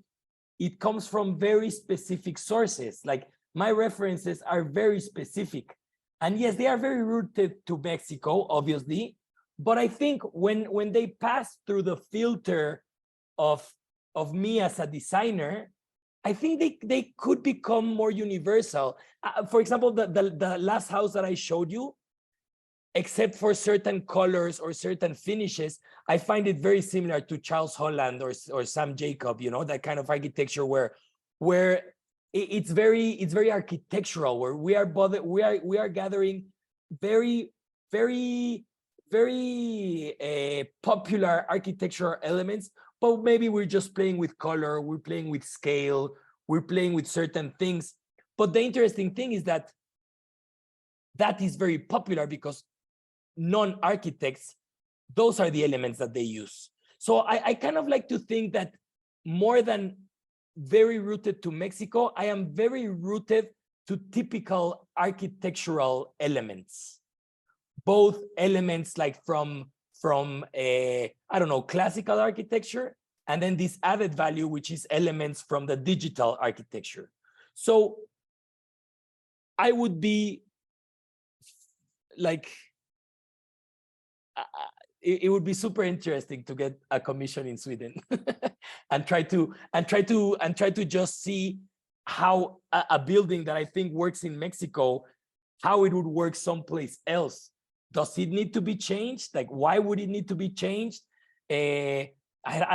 it comes from very specific sources. Like my references are very specific, and yes, they are very rooted to Mexico, obviously, but I think when they pass through the filter of me as a designer, I think they could become more universal. For example, the last house that I showed you, except for certain colors or certain finishes, I find it very similar to Charles Holland or Sam Jacob, that kind of architecture where it's very architectural, where we are gathering very, very, very popular architectural elements, but maybe we're just playing with color, we're playing with scale, we're playing with certain things. But the interesting thing is that is very popular because non-architects, those are the elements that they use. So I kind of like to think that more than very rooted to Mexico, I am very rooted to typical architectural elements. Both elements like from I don't know, classical architecture, and then this added value, which is elements from the digital architecture. So I would be like, it would be super interesting to get a commission in Sweden and try to just see how a building that I think works in Mexico, how it would work someplace else. Does it need to be changed? Like, why would it need to be changed? I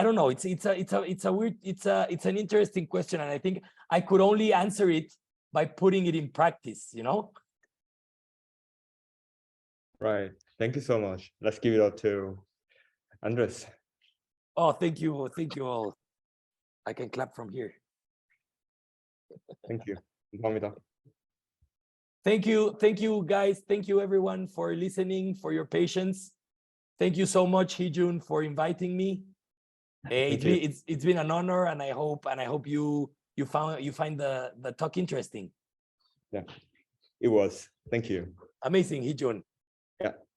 don't know. It's an interesting question, and I think I could only answer it by putting it in practice. Right. Thank you so much. Let's give it up to Andrés. Oh, thank you all. I can clap from here. Thank you. 감사합니다. Thank you guys. Thank you everyone for listening, for your patience. Thank you so much, Hee Joon, for inviting me. It's been an honor, and I hope you find the talk interesting. Yeah, it was. Thank you. Amazing, Hee Joon. Yeah.